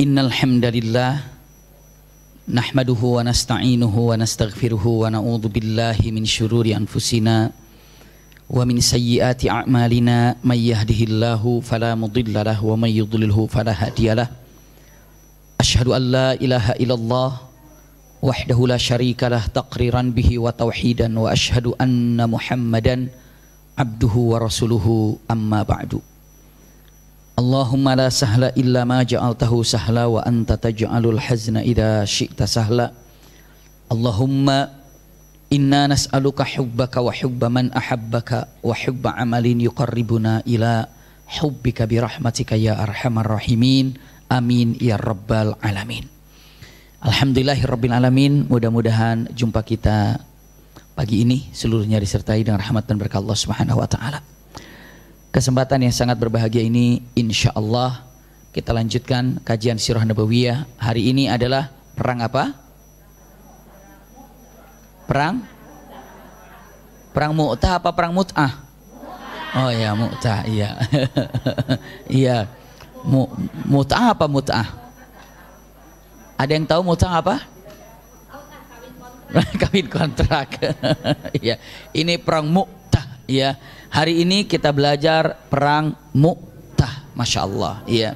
Innal hamdalillah nahmaduhu wa nasta'inuhu wa nastaghfiruhu wa na'udzu billahi min syururi anfusina wa min sayyiati a'malina may yahdihillahu fala mudilla lahu wa may yudlilhu fala hadiyalah. Asyhadu an la ilaha illallah wahdahu la syarikalah taqriran bihi wa tauhidan wa asyhadu anna Muhammadan abduhu wa rasuluhu amma ba'du. Allahumma la sahla illa ma ja'altahu sahla wa anta taj'alul hazna idza syi'ta sahla. Allahumma inna nas'aluka hubbaka wa hubba man ahabbaka wa hubba amalin yuqarribuna ila hubbika bi rahmatika ya arhamar rahimin. Amin ya rabbal alamin. Alhamdulillahirabbil alamin. Mudah-mudahan jumpa kita pagi ini seluruhnya disertai dengan rahmat dan berkah Allah Subhanahu wa taala. Kesempatan yang sangat berbahagia ini insya Allah kita lanjutkan kajian Sirah Nabawiyah. Hari ini adalah perang apa? Perang Mu'tah apa perang Mut'ah? Oh ya, Mu'tah, iya. Iya. Mut'ah apa Mut'ah? Ada yang tahu Mut'ah apa? Kawin kontrak. Iya. Ini perang Mu'tah, ya. Hari ini kita belajar perang Mu'tah, masya Allah, ya.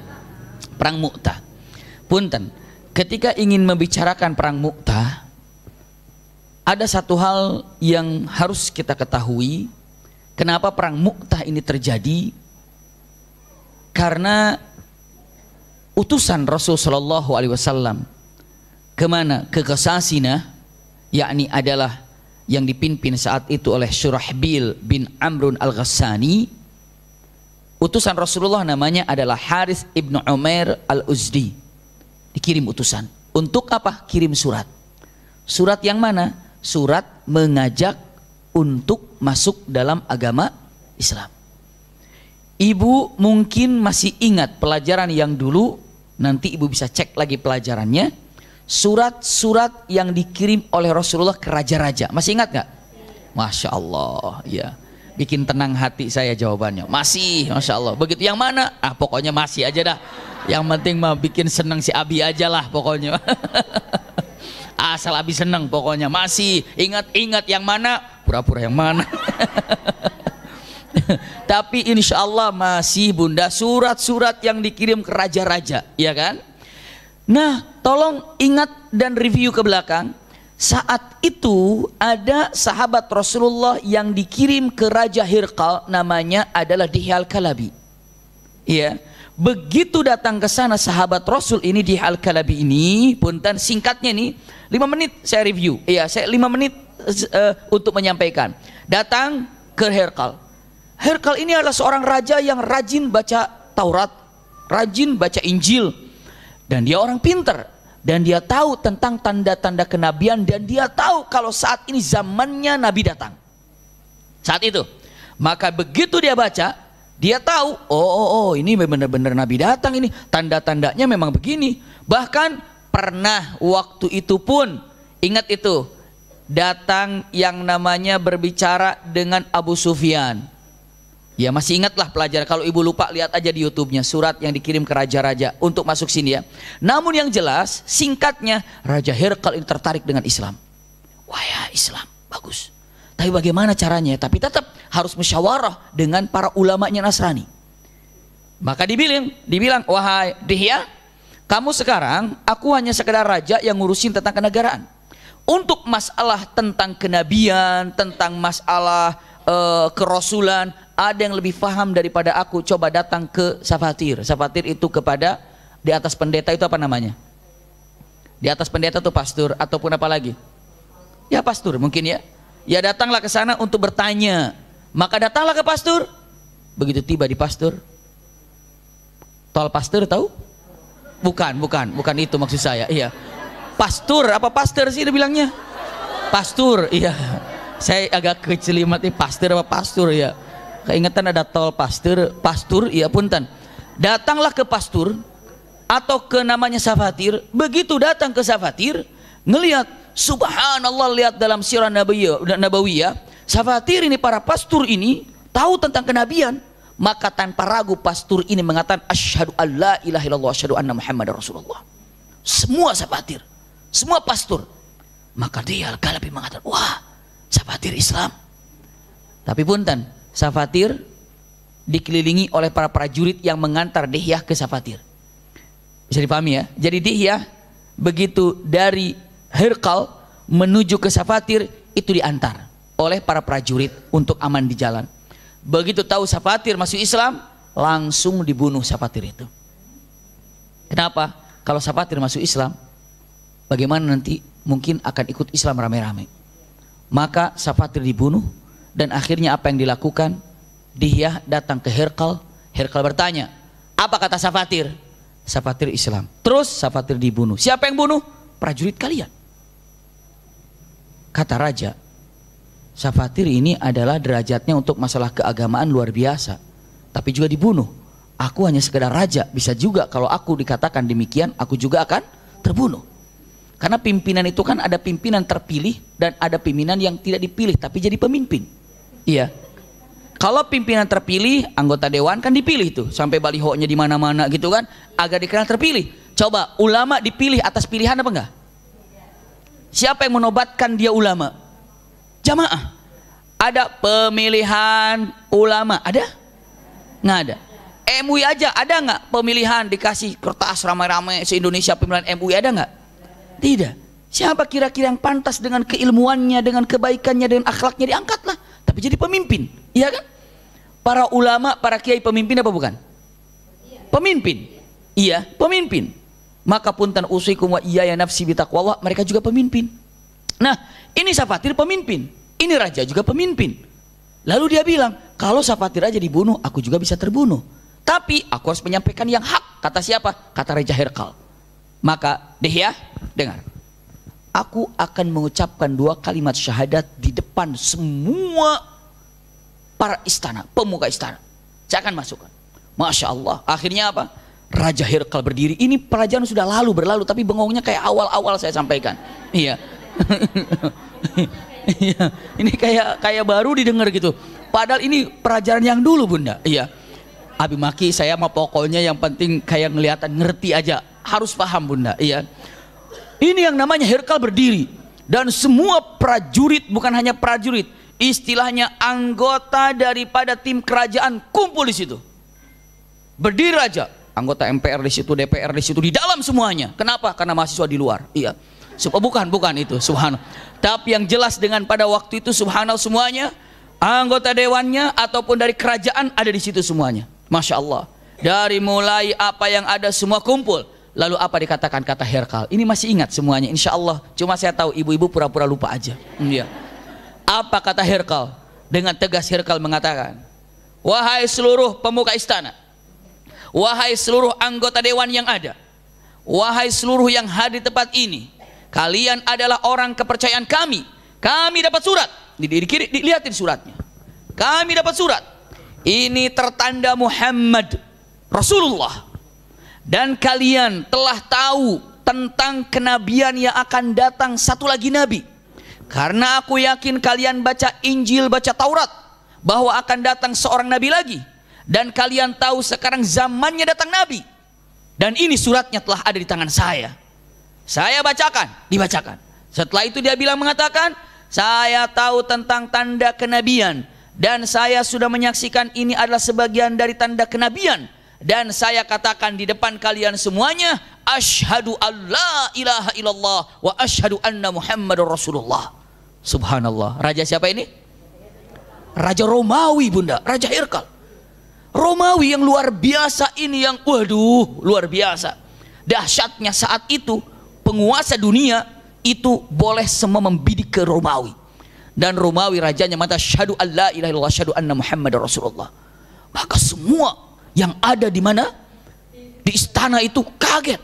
Perang Mu'tah. Punten, ketika ingin membicarakan perang Mu'tah, ada satu hal yang harus kita ketahui. Kenapa perang Mu'tah ini terjadi? Karena utusan Rasul Shallallahu Alaihi Wasallam kemana? Ke Ghassasinah, yakni adalah yang dipimpin saat itu oleh Syurahbil bin Amrun al-Ghassani. Utusan Rasulullah namanya adalah Harith ibnu Umair al-Uzdi. Dikirim utusan. Untuk apa? Kirim surat. Surat yang mana? Surat mengajak untuk masuk dalam agama Islam. Ibu mungkin masih ingat pelajaran yang dulu. Nanti ibu bisa cek lagi pelajarannya. Surat-surat yang dikirim oleh Rasulullah ke raja-raja. Masih ingat gak? Masya Allah, ya. Bikin tenang hati saya jawabannya. Masih, Masya Allah. Begitu yang mana? Ah, pokoknya masih aja dah. Yang penting mah bikin senang si Abi aja lah pokoknya. Asal Abi senang pokoknya. Masih, ingat-ingat yang mana? Pura-pura yang mana? Tapi insya Allah masih bunda, surat-surat yang dikirim ke raja-raja, ya kan? Nah, tolong ingat dan review ke belakang. Saat itu ada sahabat Rasulullah yang dikirim ke Raja Hirqal, namanya adalah Dihya al-Kalabi. Ya, begitu datang ke sana sahabat Rasul ini Dihya al-Kalabi ini, punten singkatnya nih, 5 menit saya review. Iya, saya 5 menit untuk menyampaikan. Datang ke Hirqal. Hirqal ini adalah seorang raja yang rajin baca Taurat, rajin baca Injil. Dan dia orang pinter, dan dia tahu tentang tanda-tanda kenabian, dan dia tahu kalau saat ini zamannya Nabi datang. Saat itu, maka begitu dia baca, dia tahu, oh ini benar-benar Nabi datang ini, tanda-tandanya memang begini. Bahkan pernah waktu itu pun, ingat itu, datang yang namanya berbicara dengan Abu Sufyan. Ya masih ingatlah pelajaran. Kalau ibu lupa lihat aja di YouTube-nya surat yang dikirim ke raja-raja untuk masuk sini ya. Namun yang jelas singkatnya Raja Hirqal ini tertarik dengan Islam. Wah ya Islam bagus. Tapi bagaimana caranya? Tapi tetap harus musyawarah dengan para ulamanya Nasrani. Maka dibilang wahai Dihya, kamu sekarang aku hanya sekedar raja yang ngurusin tentang kenegaraan. Untuk masalah tentang kenabian, tentang masalah kerasulan, ada yang lebih paham daripada aku, coba datang ke Safatir. Safatir itu kepada di atas pendeta itu apa namanya? Di atas pendeta itu pastor ataupun apa lagi? Ya pastor mungkin ya. Ya datanglah ke sana untuk bertanya. Maka datanglah ke pastor. Begitu tiba di pastor, tol pastor tahu? Bukan itu maksud saya. Iya. Pastor apa pastor sih dia bilangnya? Pastor, iya. Saya agak kecelimat nih pastor apa pastor ya. Keingetan ada tol pastur, iya punten. Datanglah ke pastur atau ke namanya Safatir. Begitu datang ke Safatir, ngelihat subhanallah, lihat dalam Sirah Nabawiyah, Safatir ini para pastur ini tahu tentang kenabian. Maka tanpa ragu pastur ini mengatakan asyhadu alla ilaha illallah asyhadu anna muhammadar rasulullah. Semua safatir, semua pastur. Maka dia Al-Kalabi mengatakan, wah, safatir Islam. Tapi punten, safatir dikelilingi oleh para prajurit yang mengantar Dihyah ke safatir. Bisa dipahami ya? Jadi Dihyah begitu dari Hirqal menuju ke safatir itu diantar oleh para prajurit untuk aman di jalan. Begitu tahu safatir masuk Islam, langsung dibunuh safatir itu. Kenapa? Kalau safatir masuk Islam, bagaimana nanti mungkin akan ikut Islam rame-rame. Maka safatir dibunuh, dan akhirnya apa yang dilakukan? Dihyah datang ke Hirqal. Hirqal bertanya, apa kata safatir? Safatir Islam. Terus safatir dibunuh. Siapa yang bunuh? Prajurit kalian. Kata raja, safatir ini adalah derajatnya untuk masalah keagamaan luar biasa, tapi juga dibunuh. Aku hanya sekedar raja, bisa juga kalau aku dikatakan demikian, aku juga akan terbunuh. Karena pimpinan itu kan ada pimpinan terpilih dan ada pimpinan yang tidak dipilih tapi jadi pemimpin. Iya. Kalau pimpinan terpilih, anggota dewan kan dipilih tuh, sampai balihonya di mana-mana gitu kan, agar dikenal terpilih. Coba ulama dipilih atas pilihan apa enggak? Siapa yang menobatkan dia ulama? Jamaah. Ada pemilihan ulama? Ada? Nggak ada. MUI aja ada nggak pemilihan, dikasih kertas ramai-ramai se-Indonesia pemilihan MUI, ada nggak? Tidak. Siapa kira-kira yang pantas dengan keilmuannya, dengan kebaikannya, dengan akhlaknya, diangkatlah. Tapi jadi pemimpin, iya kan? Para ulama, para kiai pemimpin apa bukan? Pemimpin. Iya, pemimpin. Maka punten usikum wa iyaya nafsi bitaqwallah, mereka juga pemimpin. Nah, ini safatir pemimpin, ini raja juga pemimpin. Lalu dia bilang, kalau safatir aja dibunuh, aku juga bisa terbunuh. Tapi aku harus menyampaikan yang hak. Kata siapa? Kata Raja Hirqal. Maka Dihyah, dengar. Aku akan mengucapkan 2 kalimat syahadat di depan semua para istana, pemuka istana. Saya akan masukkan. Masya Allah. Akhirnya apa? Raja Hirqal berdiri. Ini kerajaan sudah berlalu, tapi bengongnya kayak awal-awal saya sampaikan. Iya. Iya. Ini kayak baru didengar gitu. Padahal ini pelajaran yang dulu, Bunda. Iya. Abi Maki, saya mah pokoknya yang penting kayak ngeliatan, ngerti aja. Harus paham, Bunda. Iya. Ini yang namanya Hirqal berdiri, dan semua prajurit, bukan hanya prajurit, istilahnya anggota daripada tim kerajaan kumpul di situ. Berdiri raja, anggota MPR di situ, DPR di situ, di dalam semuanya. Kenapa? Karena mahasiswa di luar. Iya. Bukan itu, subhanallah. Tapi yang jelas dengan pada waktu itu subhanallah semuanya, anggota dewannya ataupun dari kerajaan ada di situ semuanya. Masya Allah. Dari mulai apa yang ada semua kumpul. Lalu apa dikatakan kata Hirqal? Ini masih ingat semuanya, insya Allah. Cuma saya tahu ibu-ibu pura-pura lupa aja. Iya. Apa kata Hirqal? Dengan tegas Hirqal mengatakan, wahai seluruh pemuka istana, wahai seluruh anggota dewan yang ada, wahai seluruh yang hadir di tempat ini, kalian adalah orang kepercayaan kami. Kami dapat surat. Dilihatin suratnya. Kami dapat surat. Ini tertanda Muhammad Rasulullah. Dan kalian telah tahu tentang kenabian yang akan datang satu lagi nabi. Karena aku yakin kalian baca Injil, baca Taurat, bahwa akan datang seorang nabi lagi. Dan kalian tahu sekarang zamannya datang nabi. Dan ini suratnya telah ada di tangan saya. Saya bacakan, dibacakan. Setelah itu dia bilang mengatakan, saya tahu tentang tanda kenabian. Dan saya sudah menyaksikan ini adalah sebagian dari tanda kenabian. Dan saya katakan di depan kalian semuanya, asyhadu alla ilaha illallah wa asyhadu anna muhammadar rasulullah. Subhanallah. Raja siapa ini? Raja Romawi, Bunda. Raja Hirqal. Romawi yang luar biasa ini, yang waduh luar biasa. Dahsyatnya saat itu penguasa dunia itu boleh semua membidik ke Romawi. Dan Romawi rajanya mata syahadu alla ilaha illallah syahadu anna muhammadar rasulullah. Maka semua yang ada di mana? Di istana itu kaget.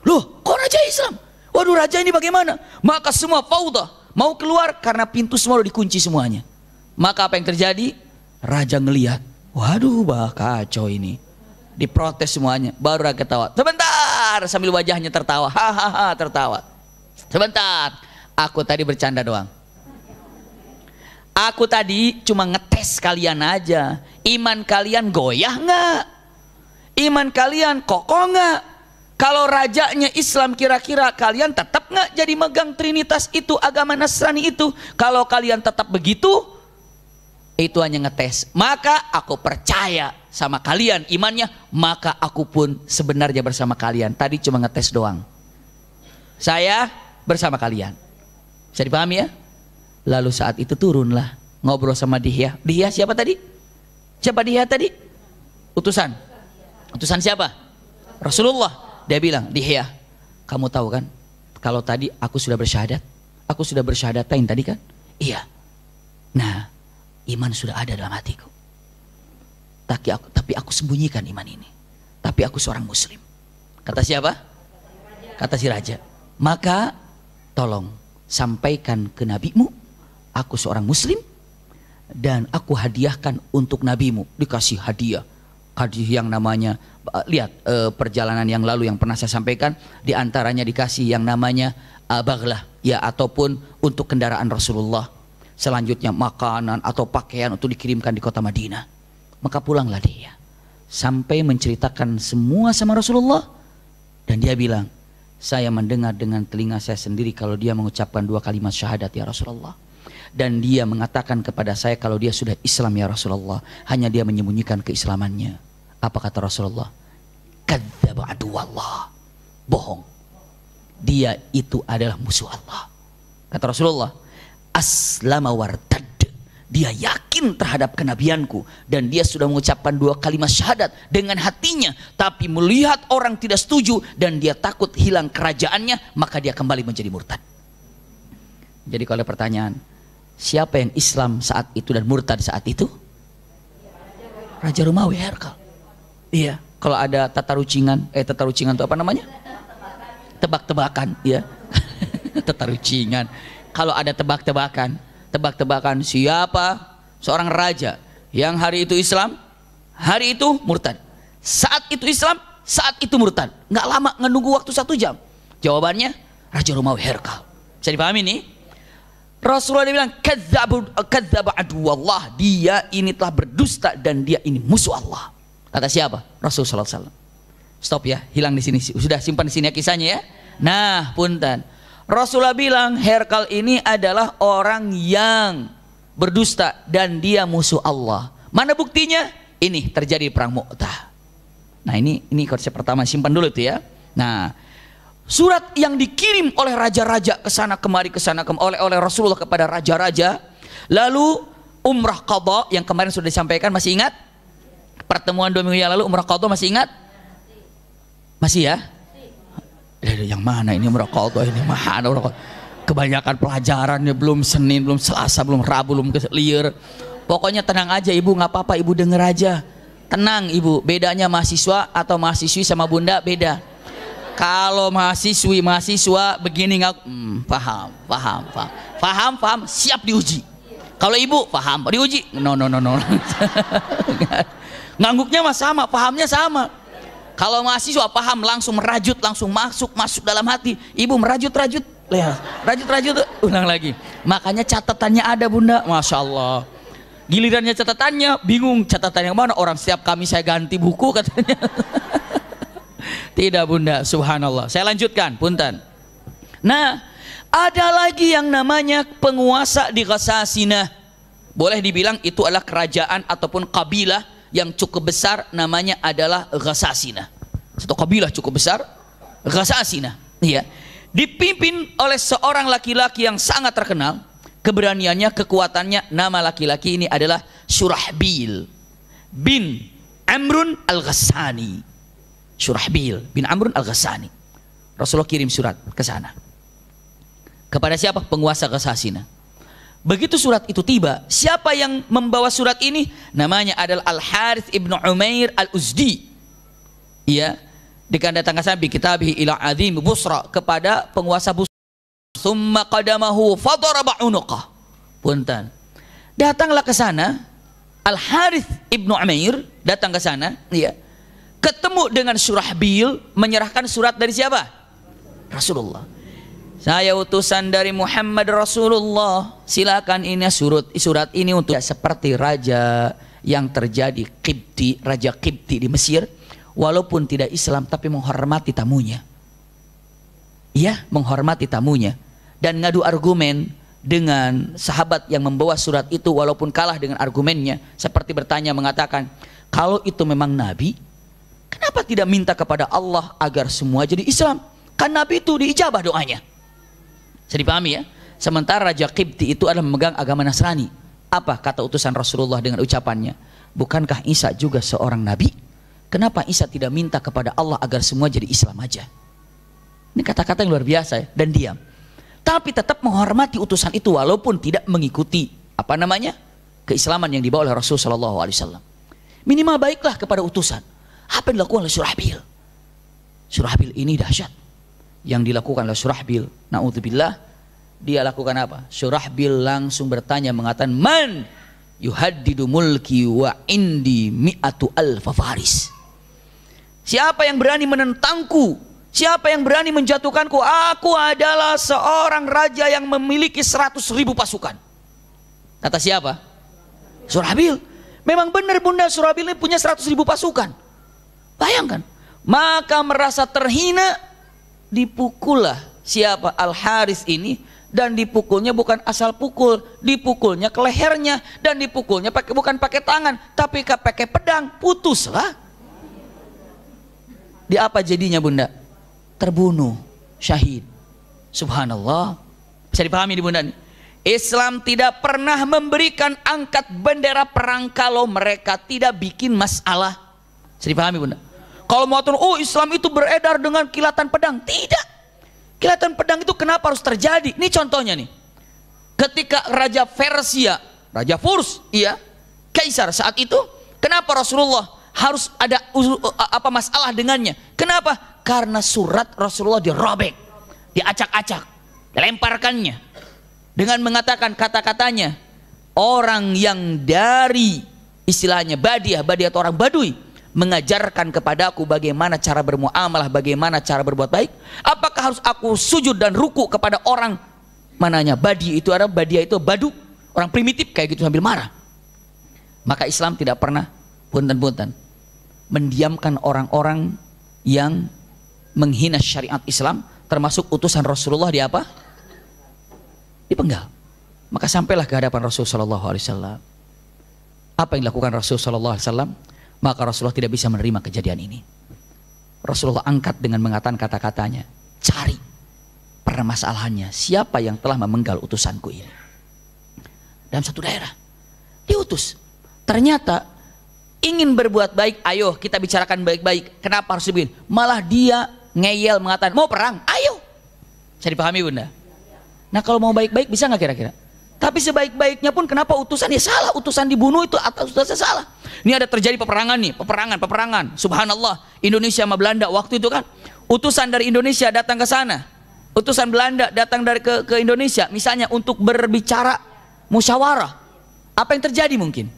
Loh, kok raja Islam? Waduh, raja ini bagaimana? Maka semua faudah, mau keluar karena pintu semua udah dikunci semuanya. Maka apa yang terjadi? Raja ngelihat, waduh, bah kacau ini. Diprotes semuanya, baru raja ketawa. Sebentar, sambil wajahnya tertawa. Hahaha, tertawa. Sebentar, aku tadi bercanda doang. Aku tadi cuma ngetes kalian aja. Iman kalian goyah nggak? Iman kalian kokoh nggak? Kalau rajanya Islam, kira-kira kalian tetap nggak jadi megang Trinitas itu, agama Nasrani itu? Kalau kalian tetap begitu, itu hanya ngetes. Maka aku percaya sama kalian imannya, maka aku pun sebenarnya bersama kalian. Tadi cuma ngetes doang. Saya bersama kalian. Bisa dipahami ya? Lalu saat itu turunlah ngobrol sama Dihya. Dihya siapa tadi? Siapa Dihya tadi? Utusan. Utusan siapa? Rasulullah. Dia bilang, Dihya, kamu tahu kan kalau tadi aku sudah bersyahadat? Aku sudah bersyahadatain tadi kan? Iya. Nah, iman sudah ada dalam hatiku. Tapi aku sembunyikan iman ini. Tapi aku seorang muslim. Kata siapa? Kata si raja. Maka tolong sampaikan ke nabimu, aku seorang muslim dan aku hadiahkan untuk nabimu. Dikasih hadiah. Hadiah yang namanya, lihat perjalanan yang lalu yang pernah saya sampaikan, diantaranya dikasih yang namanya baghlah, ya, ataupun untuk kendaraan Rasulullah. Selanjutnya makanan atau pakaian untuk dikirimkan di kota Madinah. Maka pulanglah dia sampai menceritakan semua sama Rasulullah. Dan dia bilang, saya mendengar dengan telinga saya sendiri kalau dia mengucapkan 2 kalimat syahadat ya Rasulullah. Dan dia mengatakan kepada saya kalau dia sudah Islam ya Rasulullah. Hanya dia menyembunyikan keislamannya. Apa kata Rasulullah? Kadzdzaba aduwallah. Bohong. Dia itu adalah musuh Allah. Kata Rasulullah, aslama wartad. Dia yakin terhadap kenabianku dan dia sudah mengucapkan 2 kalimat syahadat dengan hatinya, tapi melihat orang tidak setuju dan dia takut hilang kerajaannya, maka dia kembali menjadi murtad. Jadi kalau ada pertanyaan, siapa yang Islam saat itu dan murtad saat itu? Raja Romawi Herkal. Iya, kalau ada tatarucingan itu apa namanya? Tebak-tebakan, ya. Tatarucingan. Kalau ada tebak-tebakan siapa seorang raja yang hari itu Islam, hari itu murtad. Saat itu Islam, saat itu murtad. Nggak lama, nggak nunggu waktu 1 jam. Jawabannya Raja Romawi Herkal. Bisa dipahami nih? Rasulullah dia bilang, kadzdzaba aduwallah. Dia ini telah berdusta dan dia ini musuh Allah. Kata siapa? Rasulullah SAW. Stop ya, hilang di sini. Sudah simpan di sini ya kisahnya ya. Nah, punten. Rasulullah bilang Herkal ini adalah orang yang berdusta dan dia musuh Allah. Mana buktinya? Ini terjadi perang Mu'tah. Nah ini konsep pertama, simpan dulu itu ya. Nah, surat yang dikirim oleh raja-raja kesana kemari oleh Rasulullah kepada raja-raja. Lalu umrah qadha yang kemarin sudah disampaikan, masih ingat? Pertemuan 2 minggu yang lalu umrah qadha masih ingat? Masih ya? Yang mana ini umrah qadha ini? Mana umrah qadha? Kebanyakan pelajarannya belum Senin, belum Selasa, belum Rabu, belum Kelir. Pokoknya tenang aja ibu, nggak apa-apa ibu, denger aja. Tenang ibu, bedanya mahasiswa atau mahasiswi sama bunda beda. Kalau mahasiswa begini nggak, paham, siap diuji. Kalau ibu paham, diuji, no. Ngangguknya mah sama, pahamnya sama. Kalau mahasiswa paham langsung merajut, langsung masuk dalam hati. Ibu merajut, lihat, rajut, ulang lagi. Makanya catatannya ada bunda, masya Allah. Gilirannya catatannya bingung, catatan yang mana? Orang setiap kami saya ganti buku katanya. Tidak bunda, subhanallah. Saya lanjutkan, punten. Nah, ada lagi yang namanya penguasa di Ghassasinah. Boleh dibilang itu adalah kerajaan ataupun kabilah yang cukup besar, namanya adalah Ghassasinah. Satu kabilah cukup besar, Ghassasinah. Iya. Dipimpin oleh seorang laki-laki yang sangat terkenal, keberaniannya, kekuatannya. Nama laki-laki ini adalah Syurahbil bin Amrun al-Ghassani. Syurahbil bin Amrun al-Ghassani. Rasulullah kirim surat ke sana. Kepada siapa? Penguasa Ghassasinah. Begitu surat itu tiba, siapa yang membawa surat ini? Namanya adalah Al-Harith ibn Umair al-Uzdi. Iya, datangkan sampai kitabih ila azim Busra, kepada penguasa Busra. Summa qadamahu fadaraba unuqah. Punten. Datanglah ke sana, Al-Harith ibn Umair datang ke sana, iya. Ketemu dengan Syurahbil, menyerahkan surat dari siapa? Rasulullah. Saya utusan dari Muhammad Rasulullah. Silakan ini surat ini untuk seperti raja yang terjadi Qibti, raja Qibti di Mesir, walaupun tidak Islam tapi menghormati tamunya. Iya, menghormati tamunya dan ngadu argumen dengan sahabat yang membawa surat itu walaupun kalah dengan argumennya, seperti bertanya mengatakan, kalau itu memang nabi, kenapa tidak minta kepada Allah agar semua jadi Islam? Kan nabi itu diijabah doanya. Bisa dipahami ya? Sementara Raja Qibti itu adalah memegang agama Nasrani. Apa kata utusan Rasulullah dengan ucapannya? Bukankah Isa juga seorang nabi? Kenapa Isa tidak minta kepada Allah agar semua jadi Islam aja? Ini kata-kata yang luar biasa ya, dan diam. Tapi tetap menghormati utusan itu walaupun tidak mengikuti apa namanya? Keislaman yang dibawa oleh Rasulullah SAW. Minimal baiklah kepada utusan. Apa yang dilakukan oleh Surahbil? Surahbil ini dahsyat. Yang dilakukan oleh Surahbil, na'udzubillah, dia lakukan apa? Surahbil langsung bertanya mengatakan, man yuhaddidu mulki wa indi mi'atu alfa faris. Siapa yang berani menentangku? Siapa yang berani menjatuhkanku? Aku adalah seorang raja yang memiliki 100.000 pasukan. Kata siapa? Surahbil. Memang benar bunda, Surahbil ini punya 100.000 pasukan. Bayangkan. Maka merasa terhina, dipukullah siapa? Al-Haris ini, dan dipukulnya bukan asal pukul, dipukulnya ke lehernya, dan dipukulnya bukan pakai tangan tapi pakai pedang. Putuslah. Di apa jadinya bunda? Terbunuh, syahid. Subhanallah. Bisa dipahami di bunda nih? Islam tidak pernah memberikan angkat bendera perang kalau mereka tidak bikin masalah. Bisa dipahami bunda? Kalau mau turun, oh Islam itu beredar dengan kilatan pedang. Tidak. Kilatan pedang itu kenapa harus terjadi? Ini contohnya nih. Ketika Raja Persia, Raja Furs, iya, Kaisar saat itu, kenapa Rasulullah harus ada apa masalah dengannya? Kenapa? Karena surat Rasulullah dirobek, diacak-acak, dilemparkannya. Dengan mengatakan kata-katanya, orang yang dari istilahnya Badiah atau orang Badui, mengajarkan kepadaku bagaimana cara bermuamalah, bagaimana cara berbuat baik. Apakah harus aku sujud dan ruku kepada orang mananya? Badi itu ada, Badiah itu Badu, orang primitif kayak gitu sambil marah. Maka Islam tidak pernah punten-punten mendiamkan orang-orang yang menghina syariat Islam, termasuk utusan Rasulullah di apa? Dipenggal. Maka sampailah ke hadapan Rasulullah SAW. Apa yang dilakukan Rasulullah SAW? Maka Rasulullah tidak bisa menerima kejadian ini. Rasulullah angkat dengan mengatakan kata-katanya, cari permasalahannya, siapa yang telah memenggal utusanku ini. Dalam satu daerah diutus, ternyata ingin berbuat baik, ayo kita bicarakan baik-baik. Kenapa harus begini? Malah dia ngeyel mengatakan, mau perang, ayo. Bisa dipahami bunda? Nah kalau mau baik-baik bisa nggak kira-kira? Tapi sebaik-baiknya pun kenapa utusan dia salah, utusan dibunuh itu atas utusan salah. Ini ada terjadi peperangan nih, peperangan. Subhanallah, Indonesia sama Belanda waktu itu kan, utusan dari Indonesia datang ke sana, utusan Belanda datang dari ke Indonesia, misalnya untuk berbicara musyawarah. Apa yang terjadi mungkin?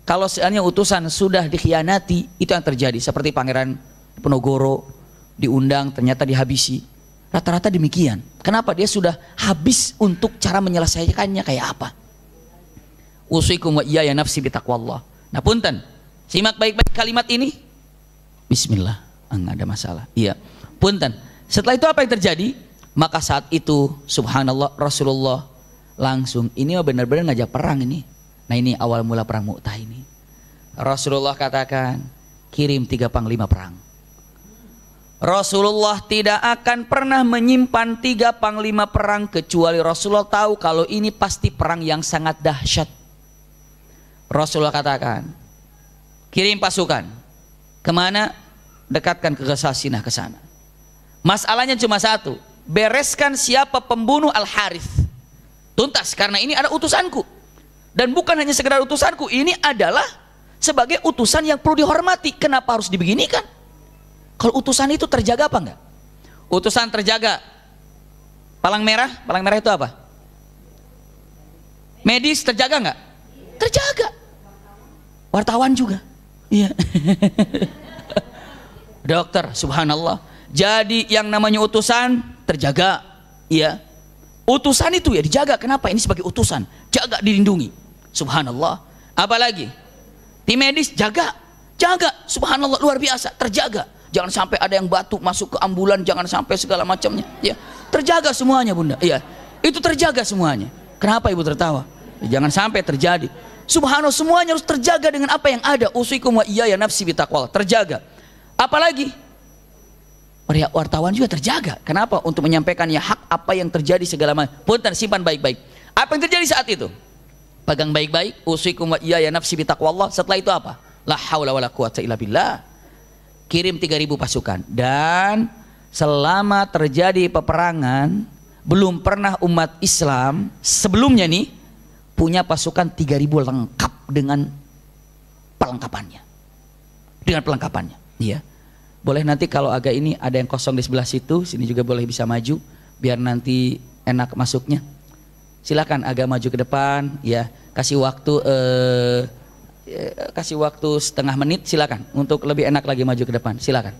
Kalau seandainya utusan sudah dikhianati, itu yang terjadi. Seperti Pangeran Diponegoro diundang, ternyata dihabisi. Rata-rata demikian. Kenapa? Dia sudah habis untuk cara menyelesaikannya kayak apa. Usikum wa iyaya nafsi bitaqwallah. Nah punten, simak baik-baik kalimat ini. Bismillah, enggak ada masalah. Iya, punten. Setelah itu apa yang terjadi? Maka saat itu subhanallah Rasulullah langsung, ini benar-benar ngajak perang ini. Nah ini awal mula perang Mu'tah ini. Rasulullah katakan, kirim 3 panglima perang. Rasulullah tidak akan pernah menyimpan 3 panglima perang kecuali Rasulullah tahu kalau ini pasti perang yang sangat dahsyat. Rasulullah katakan, kirim pasukan. Kemana? Dekatkan ke Sasinah ke sana. Masalahnya cuma satu, bereskan siapa pembunuh Al-Harith. Tuntas, karena ini ada utusanku. Dan bukan hanya sekedar utusanku, ini adalah sebagai utusan yang perlu dihormati. Kenapa harus dibeginikan? Kalau utusan itu terjaga apa enggak? Utusan terjaga. Palang merah itu apa? Medis terjaga enggak? Terjaga. Wartawan juga. Iya. Dokter, subhanallah. Jadi yang namanya utusan terjaga. Iya. Utusan itu ya dijaga. Kenapa? Ini sebagai utusan. Jaga, dilindungi. Subhanallah. Apalagi? Tim medis jaga. Jaga. Subhanallah, luar biasa. Terjaga. Jangan sampai ada yang batuk masuk ke ambulan. Jangan sampai segala macamnya. Ya. Terjaga semuanya, Bunda. Iya. Itu terjaga semuanya. Kenapa Ibu tertawa? Ya, jangan sampai terjadi. Subhanallah, semuanya harus terjaga dengan apa yang ada. Usikum wa iyaya nafsi bitaqwallah. Terjaga. Apalagi? Wartawan juga terjaga. Kenapa? Untuk menyampaikan ya hak apa yang terjadi segala macam. Punten, simpan baik-baik. Apa yang terjadi saat itu? Pegang baik-baik. Usikum wa iyaya nafsi bitaqwallah. Setelah itu apa? La haula wala quwata illa billah. Kirim 3.000 pasukan. Dan selama terjadi peperangan, belum pernah umat Islam sebelumnya nih punya pasukan 3.000 lengkap dengan perlengkapannya. Dengan perlengkapannya. Iya. Boleh nanti kalau agak ini ada yang kosong di sebelah situ, sini juga boleh bisa maju biar nanti enak masuknya. Silakan agak maju ke depan, ya. Kasih waktu setengah menit, silakan untuk lebih enak lagi maju ke depan. Silakan.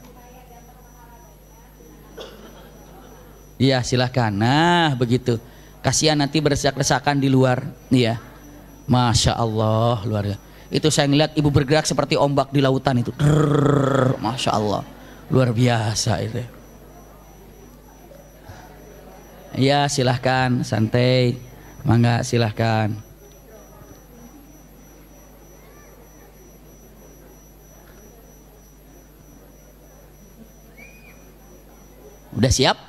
Iya, silakan. Nah, begitu. Kasihan nanti berdesak-desakan di luar, iya. Masya Allah, luar biasa. Itu saya ngeliat ibu bergerak seperti ombak di lautan itu. Masya Allah. Luar biasa itu. Ya silahkan santai, mangga silahkan. Udah siap?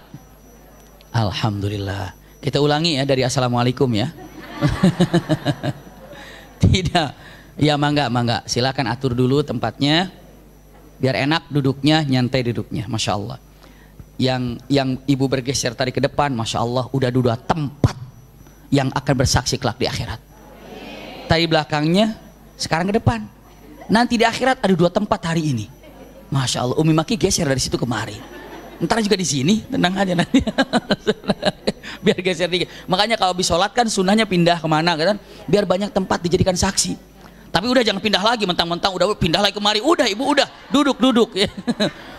Alhamdulillah. Kita ulangi ya dari assalamualaikum ya. Tidak. Ya mangga, silahkan atur dulu tempatnya. Biar enak duduknya, nyantai duduknya, Masya Allah. Yang ibu bergeser tadi ke depan, Masya Allah, udah dua tempat yang akan bersaksi kelak di akhirat. Tadi belakangnya, sekarang ke depan. Nanti di akhirat ada 2 tempat hari ini. Masya Allah, Umi Maki geser dari situ kemari. Ntar juga di sini, tenang aja nanti. Biar geser dikit. Makanya kalau habis sholat kan sunnahnya pindah kemana kan? Biar banyak tempat dijadikan saksi. Tapi udah jangan pindah lagi, mentang-mentang udah pindah lagi kemari. Udah ibu, udah duduk ya.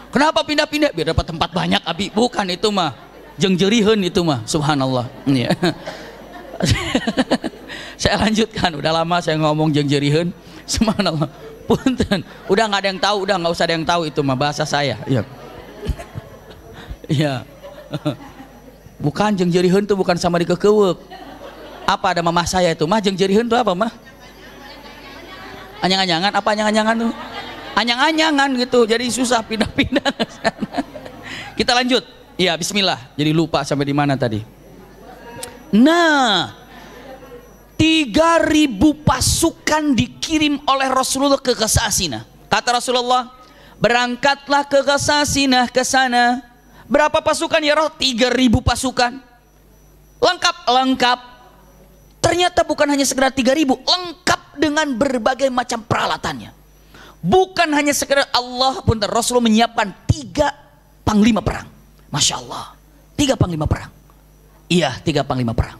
Kenapa pindah-pindah? Biar dapat tempat banyak, Abi. Bukan itu mah, jengjeriheun itu mah. Subhanallah. Ya. Saya lanjutkan. Udah lama saya ngomong jengjeriheun. Subhanallah. Punten. Udah nggak ada yang tahu, udah nggak usah ada yang tahu itu mah bahasa saya. Iya. Iya. Bukan jengjeriheun tuh bukan sama dikekeuweuk. Apa ada mamah saya itu? Mah jengjeriheun tuh apa mah? Anyang-anyangan, apa anyang-anyangan tuh? Anyang-anyangan gitu, jadi susah pindah-pindah. Kita lanjut. Iya, bismillah. Jadi lupa sampai di mana tadi. Nah, 3.000 pasukan dikirim oleh Rasulullah ke Sasinah. Kata Rasulullah, berangkatlah ke Sasinah ke sana. Berapa pasukan ya Roh? 3.000 pasukan. Lengkap. Ternyata bukan hanya sekedar 3.000, lengkap dengan berbagai macam peralatannya. Bukan hanya sekedar Allah pun Rasulullah menyiapkan 3 panglima perang. Masya Allah, 3 panglima perang. Iya, 3 panglima perang.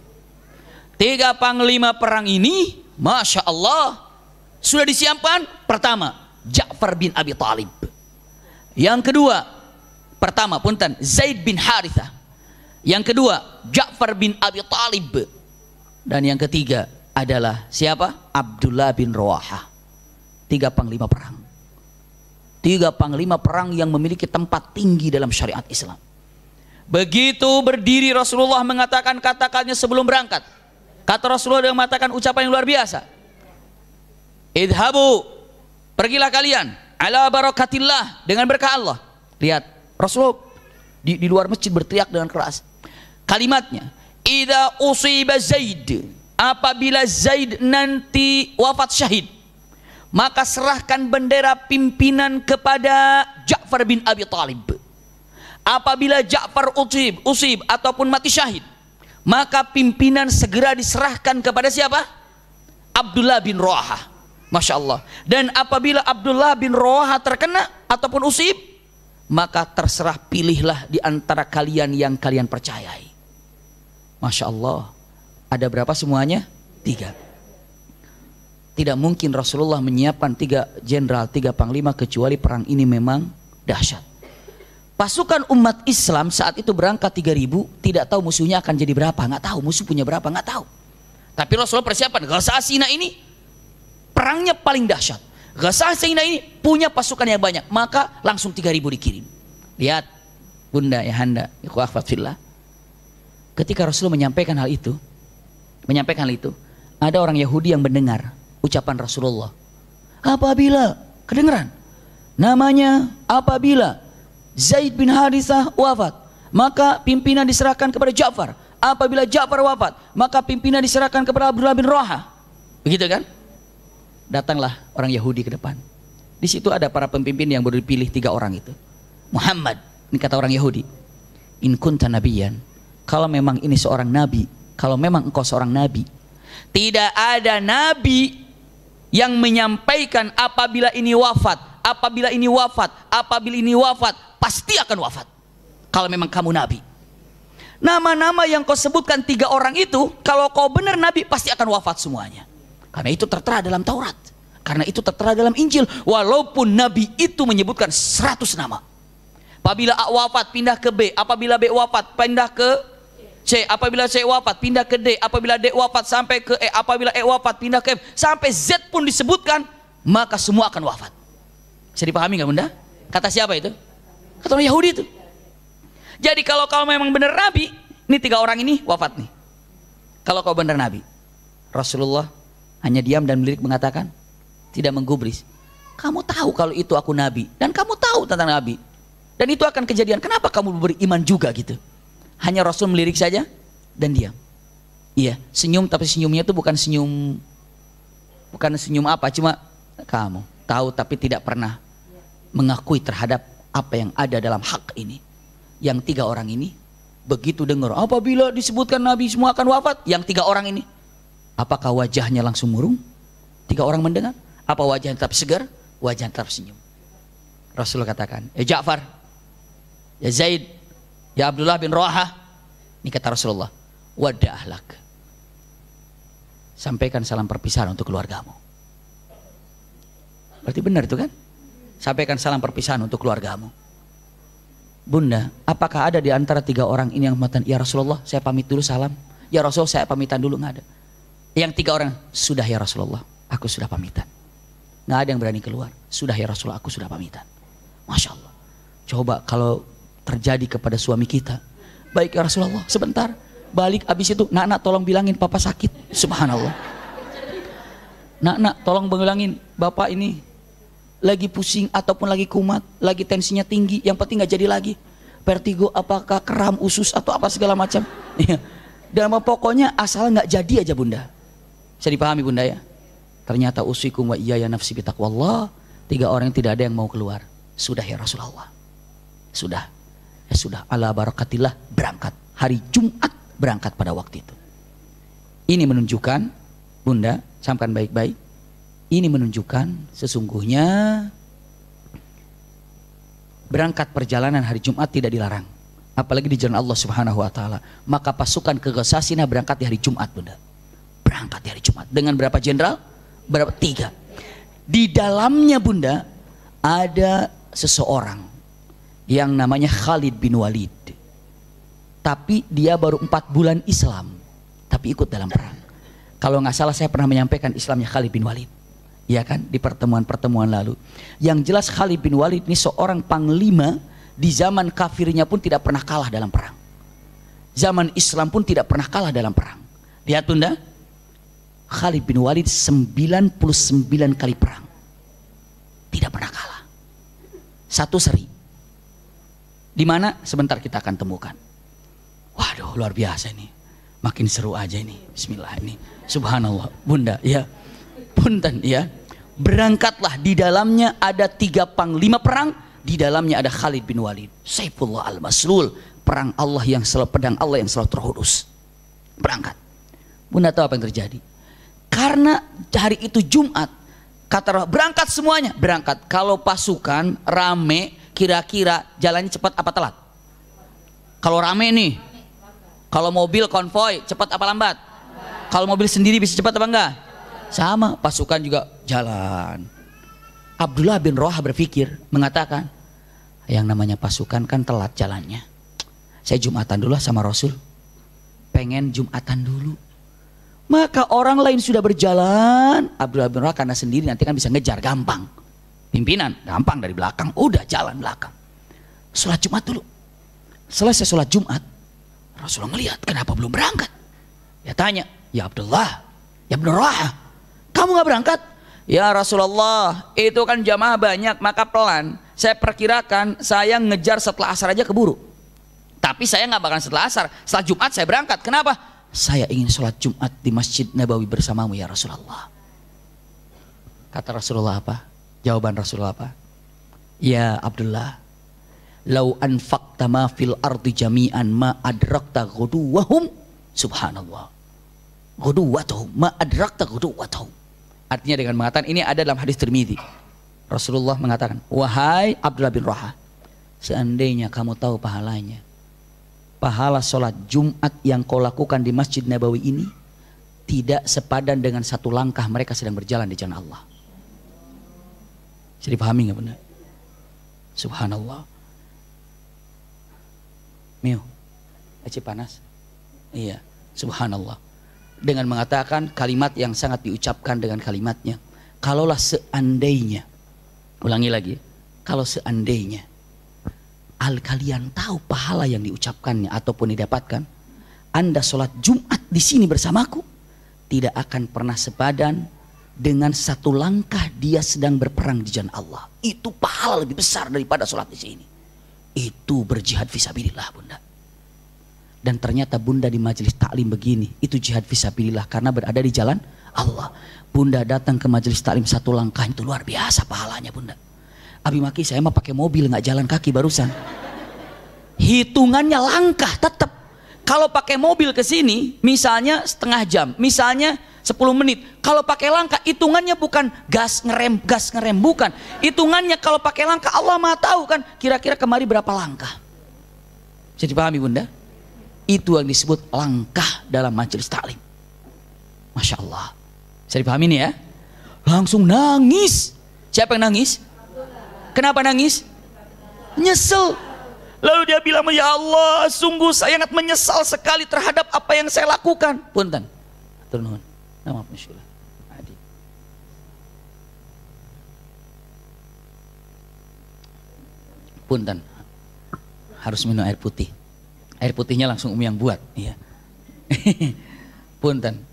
3 panglima perang ini, Masya Allah, sudah disiapkan. Pertama, Ja'far bin Abi Thalib. Yang kedua, Zaid bin Harithah. Yang kedua, Ja'far bin Abi Thalib. Dan yang ketiga adalah siapa? Abdullah bin Rawahah. 3 panglima perang. 3 panglima perang yang memiliki tempat tinggi dalam syariat Islam. Begitu berdiri Rasulullah mengatakan kata-katanya sebelum berangkat. Kata Rasulullah yang mengatakan ucapan yang luar biasa. Idhabu, pergilah kalian ala barakatillah, dengan berkah Allah. Lihat, Rasulullah di luar masjid berteriak dengan keras. Kalimatnya, idza usiba Zaid, apabila Zaid nanti wafat syahid, maka serahkan bendera pimpinan kepada Ja'far bin Abi Thalib. Apabila Ja'far usib ataupun mati syahid, maka pimpinan segera diserahkan kepada siapa? Abdullah bin Rawahah. Masya Allah. Dan apabila Abdullah bin Rawahah terkena ataupun usib, maka terserah, pilihlah di antara kalian yang kalian percayai. Masya Allah. Ada berapa semuanya? 3. Tidak mungkin Rasulullah menyiapkan 3 jenderal, 3 panglima, kecuali perang ini memang dahsyat. Pasukan umat Islam saat itu berangkat 3.000, tidak tahu musuhnya akan jadi berapa, nggak tahu musuh punya berapa, nggak tahu. Tapi Rasulullah persiapan, Ghazasina ini perangnya paling dahsyat. Ghazasina ini punya pasukan yang banyak, maka langsung 3.000 dikirim. Lihat, Bunda, ya Handa, ikhwah fillah. Ketika Rasulullah menyampaikan hal itu, ada orang Yahudi yang mendengar ucapan Rasulullah. Apabila kedengeran, namanya apabila Zaid bin Harithah wafat, maka pimpinan diserahkan kepada Ja'far. Apabila Ja'far wafat, maka pimpinan diserahkan kepada Abdullah bin Rawaha. Begitu kan? Datanglah orang Yahudi ke depan. Di situ ada para pemimpin yang baru dipilih 3 orang itu. Muhammad, ini kata orang Yahudi, in kunta nabiyan, kalau memang ini seorang nabi, kalau memang engkau seorang nabi, tidak ada nabi yang menyampaikan apabila ini wafat, apabila ini wafat, apabila ini wafat, pasti akan wafat. Kalau memang kamu nabi, nama-nama yang kau sebutkan 3 orang itu, kalau kau benar nabi, pasti akan wafat semuanya. Karena itu tertera dalam Taurat, karena itu tertera dalam Injil. Walaupun nabi itu menyebutkan 100 nama. Apabila A wafat pindah ke B, apabila B wafat pindah ke C, apabila C wafat pindah ke D, apabila D wafat sampai ke E, apabila E wafat pindah ke F, sampai Z pun disebutkan, maka semua akan wafat. Bisa dipahami nggak Bunda? Kata siapa itu? Kata orang Yahudi itu. Jadi kalau kau memang benar nabi, ini 3 orang ini wafat nih. Kalau kau benar nabi, Rasulullah hanya diam dan melirik mengatakan, tidak menggubris. Kamu tahu kalau itu aku nabi, dan kamu tahu tentang nabi, dan itu akan kejadian. Kenapa kamu beriman juga gitu? Hanya Rasul melirik saja dan diam. Iya, senyum, tapi senyumnya itu bukan senyum apa, cuma kamu tahu tapi tidak pernah mengakui terhadap apa yang ada dalam hak ini. Yang 3 orang ini begitu dengar apabila disebutkan nabi semua akan wafat, yang 3 orang ini, apakah wajahnya langsung murung? 3 orang mendengar, apa wajahnya tetap segar? Wajahnya tetap senyum. Rasulullah katakan, ya Ja'far, ya Zaid, ya Abdullah bin Rawaha, ini kata Rasulullah, wada ahlak, sampaikan salam perpisahan untuk keluargamu. Berarti benar itu kan? Sampaikan salam perpisahan untuk keluargamu. Bunda, apakah ada di antara 3 orang ini yang mengatakan, ya Rasulullah saya pamit dulu salam, ya Rasul saya pamitan dulu? Nggak ada. Yang 3 orang, sudah ya Rasulullah aku sudah pamitan. Nggak ada yang berani keluar, sudah ya Rasulullah aku sudah pamitan. Masya Allah. Coba kalau terjadi kepada suami kita, baik ya Rasulullah sebentar, balik abis itu, nak tolong bilangin papa sakit. Subhanallah. Nak tolong bilangin bapak ini lagi pusing ataupun lagi kumat, lagi tensinya tinggi, yang penting nggak jadi lagi vertigo, apakah kram usus atau apa segala macam. Dan pokoknya asal nggak jadi aja Bunda. Bisa dipahami Bunda ya? Ternyata usikum wa iyaya nafsi bitaqwallah, 3 orang yang tidak ada yang mau keluar. Sudah ya Rasulullah, sudah. Ya sudah, ala barakatillah, berangkat. Hari Jumat berangkat pada waktu itu. Ini menunjukkan, Bunda, sampaikan baik-baik, ini menunjukkan sesungguhnya berangkat perjalanan hari Jumat tidak dilarang, apalagi di jalan Allah Subhanahu wa taala. Maka pasukan ke Ghazasina berangkat di hari Jumat Bunda. Berangkat di hari Jumat dengan berapa jenderal? Berapa? 3. Di dalamnya Bunda ada seseorang yang namanya Khalid bin Walid. Tapi dia baru 4 bulan Islam, tapi ikut dalam perang. Kalau nggak salah saya pernah menyampaikan Islamnya Khalid bin Walid, ya kan, di pertemuan-pertemuan lalu. Yang jelas Khalid bin Walid ini seorang panglima, di zaman kafirnya pun tidak pernah kalah dalam perang. Zaman Islam pun tidak pernah kalah dalam perang. Lihat Bunda, Khalid bin Walid 99 kali perang, tidak pernah kalah. 1 seri. Di mana? Sebentar kita akan temukan. Waduh, luar biasa ini. Makin seru aja ini. Bismillah ini. Subhanallah. Bunda, ya. Punten, ya. Berangkatlah, di dalamnya ada 3 panglima perang, di dalamnya ada Khalid bin Walid. Saifullah al-Maslul, perang Allah yang selalu, pedang Allah yang selalu terhunus. Berangkat. Bunda tahu apa yang terjadi? Karena hari itu Jumat, kata berangkat semuanya, berangkat. Kalau pasukan rame, kira-kira jalannya cepat apa telat? Kalau rame nih, kalau mobil konvoy cepat apa lambat? Kalau mobil sendiri bisa cepat apa enggak? Sama, pasukan juga jalan. Abdullah bin Rawaha berpikir, mengatakan, Yang namanya pasukan kan telat jalannya. Saya Jumatan dulu sama Rasul. Pengen Jumatan dulu. Maka orang lain sudah berjalan, Abdullah bin Rawahah karena sendiri nanti kan bisa ngejar, gampang. Pimpinan gampang dari belakang, udah jalan belakang. Sholat Jumat dulu. Selesai sholat Jumat, Rasulullah ngelihat kenapa belum berangkat. Ya tanya, ya Abdullah, ya Ibn Rawahah, kamu gak berangkat? Ya Rasulullah, itu kan jamaah banyak maka pelan. Saya perkirakan saya ngejar setelah asar aja keburu. Tapi saya gak bakalan setelah asar. Setelah Jumat saya berangkat. Kenapa? Saya ingin sholat Jumat di Masjid Nabawi bersamamu ya Rasulullah. Kata Rasulullah apa? Jawaban Rasulullah apa? Ya Abdullah, lau anfaqta ma fil ardi jami'an ma adrakta ghuduwahum. Subhanallah. Ghuduwatahum ma adrakta ghuduwatahum. Artinya dengan mengatakan, ini ada dalam hadis Tirmidzi. Rasulullah mengatakan, wahai Abdullah bin Rawahah, seandainya kamu tahu pahalanya, pahala sholat Jumat yang kau lakukan di Masjid Nabawi ini tidak sepadan dengan satu langkah mereka sedang berjalan di jalan Allah. Bisa dipahami nggak benar? Subhanallah. Miu, eci panas. Iya, subhanallah. Dengan mengatakan kalimat yang sangat diucapkan dengan kalimatnya. Kalaulah seandainya, ulangi lagi, kalau seandainya kalian tahu pahala yang diucapkannya ataupun didapatkan, Anda sholat Jumat di sini bersamaku tidak akan pernah sepadan dengan satu langkah dia sedang berperang di jalan Allah. Itu pahala lebih besar daripada sholat di sini. Itu berjihad fisabilillah bunda. Dan ternyata bunda di majelis taklim begini, itu jihad fisabilillah karena berada di jalan Allah. Bunda datang ke majelis taklim satu langkah itu luar biasa pahalanya bunda. Abi maki saya mah pakai mobil nggak jalan kaki barusan. Hitungannya langkah tetap. Kalau pakai mobil ke sini, misalnya setengah jam, misalnya 10 menit. Kalau pakai langkah, hitungannya bukan gas ngerem, bukan. Hitungannya kalau pakai langkah, Allah Maha tahu kan, kira-kira kemari berapa langkah. Jadi pahami bunda? Itu yang disebut langkah dalam majelis taklim. Masya Allah. Bisa dipahami nih ya? Langsung nangis. Siapa yang nangis? Kenapa nangis? Nyesel. Lalu dia bilang, ya Allah, sungguh saya sangat menyesal sekali terhadap apa yang saya lakukan. Punten. Turun. Nama Masya Adi. Punten. Harus minum air putih. Air putihnya langsung Umi yang buat. Iya. Punten.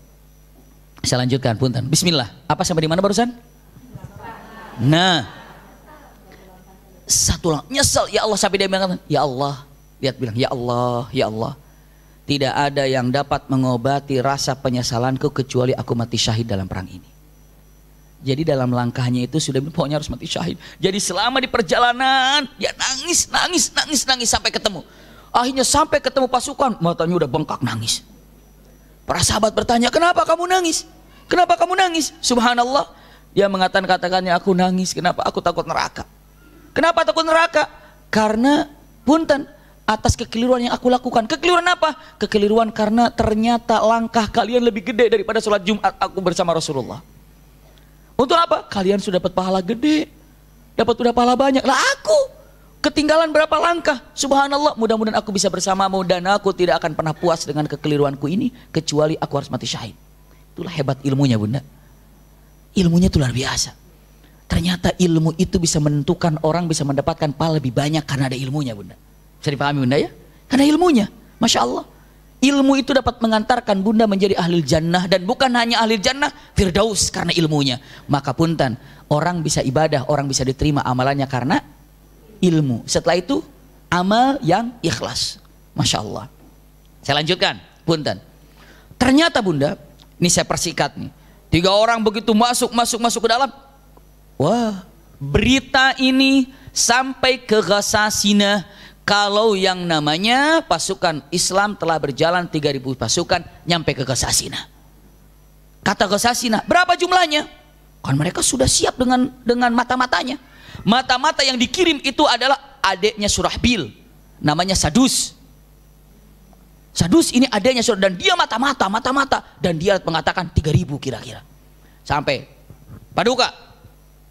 Saya lanjutkan. Punten. Bismillah. Apa sampai di mana barusan? Nah. Satu lang, nyesel ya Allah sampai dia bilang, ya Allah, lihat bilang, ya Allah, ya Allah, tidak ada yang dapat mengobati rasa penyesalanku kecuali aku mati syahid dalam perang ini. Jadi dalam langkahnya itu sudah pokoknya harus mati syahid. Jadi selama di perjalanan dia nangis sampai ketemu. Akhirnya sampai ketemu pasukan, matanya udah bengkak nangis. Para sahabat bertanya, kenapa kamu nangis? Kenapa kamu nangis? Subhanallah, dia mengatakan katakannya, aku nangis, kenapa? Aku takut neraka. Kenapa takut neraka? Karena punten atas kekeliruan yang aku lakukan. Kekeliruan apa? Kekeliruan karena ternyata langkah kalian lebih gede daripada sholat Jumat aku bersama Rasulullah. Untuk apa? Kalian sudah dapat pahala gede, udah pahala banyak. Lah aku ketinggalan berapa langkah? Subhanallah, mudah-mudahan aku bisa bersamamu dan aku tidak akan pernah puas dengan kekeliruanku ini kecuali aku harus mati syahid. Itulah hebat ilmunya bunda. Ilmunya itu luar biasa. Ternyata ilmu itu bisa menentukan orang bisa mendapatkan pahala lebih banyak karena ada ilmunya bunda. Bisa dipahami bunda ya? Karena ilmunya, Masya Allah. Ilmu itu dapat mengantarkan bunda menjadi ahli jannah. Dan bukan hanya ahli jannah, firdaus karena ilmunya. Maka punten, orang bisa ibadah, orang bisa diterima amalannya karena ilmu. Setelah itu, amal yang ikhlas. Masya Allah. Saya lanjutkan, punten. Ternyata bunda, ini saya persikat nih. 3 orang begitu masuk ke dalam. Wah, berita ini sampai ke Ghassasinah kalau yang namanya pasukan Islam telah berjalan 3.000 pasukan nyampe ke Ghassasinah. Kata Ghassasinah, berapa jumlahnya? Kan mereka sudah siap dengan mata-matanya. Mata-mata yang dikirim itu adalah adiknya Surahbil, namanya Sadus. Sadus ini adiknya dan dia mata-mata dan dia mengatakan 3.000 kira-kira. Sampai Paduka.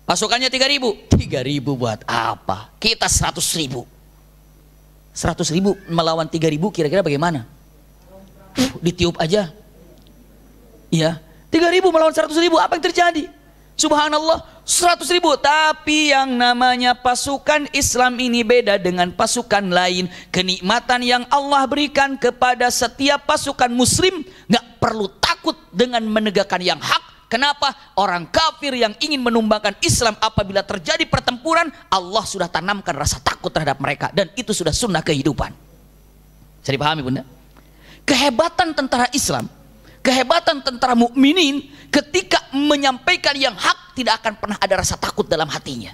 Pasukannya 3.000. 3.000 buat apa? Kita 100.000. 100.000 melawan 3.000 kira-kira bagaimana? Ditiup aja. Iya, 3.000 melawan 100.000, apa yang terjadi? Subhanallah, 100.000. Tapi yang namanya pasukan Islam ini beda dengan pasukan lain. Kenikmatan yang Allah berikan kepada setiap pasukan muslim, nggak perlu takut dengan menegakkan yang hak. Kenapa? Orang kafir yang ingin menumbangkan Islam, apabila terjadi pertempuran, Allah sudah tanamkan rasa takut terhadap mereka, dan itu sudah sunnah kehidupan. Bisa dipahami, Bunda? Kehebatan tentara Islam, kehebatan tentara mukminin, ketika menyampaikan yang hak, tidak akan pernah ada rasa takut dalam hatinya.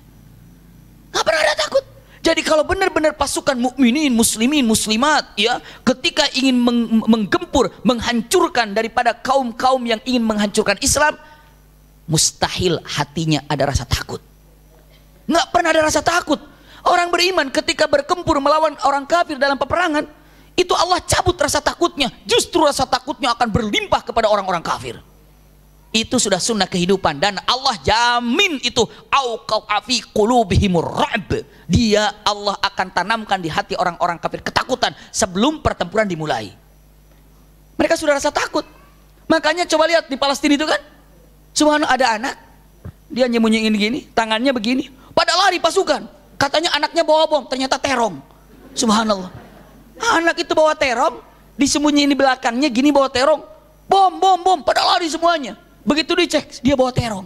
Nggak pernah ada takut. Jadi kalau benar-benar pasukan mukminin, muslimin, muslimat, ya, ketika ingin menggempur, menghancurkan daripada kaum-kaum yang ingin menghancurkan Islam, mustahil hatinya ada rasa takut. Nggak pernah ada rasa takut. Orang beriman ketika berkempur melawan orang kafir dalam peperangan, itu Allah cabut rasa takutnya. Justru rasa takutnya akan berlimpah kepada orang-orang kafir. Itu sudah sunnah kehidupan, dan Allah jamin itu. Auqafi qulubihimur ra'b. Dia, Allah akan tanamkan di hati orang-orang kafir ketakutan sebelum pertempuran dimulai. Mereka sudah rasa takut. Makanya coba lihat di Palestina itu kan, subhanallah, ada anak, dia nyembunyiin gini, tangannya begini, pada lari pasukan. Katanya anaknya bawa bom, ternyata terong. Subhanallah. Anak itu bawa terong, disembunyiin di belakangnya gini, bawa terong. Bom, bom, bom, pada lari semuanya. Begitu dicek, dia bawa terong.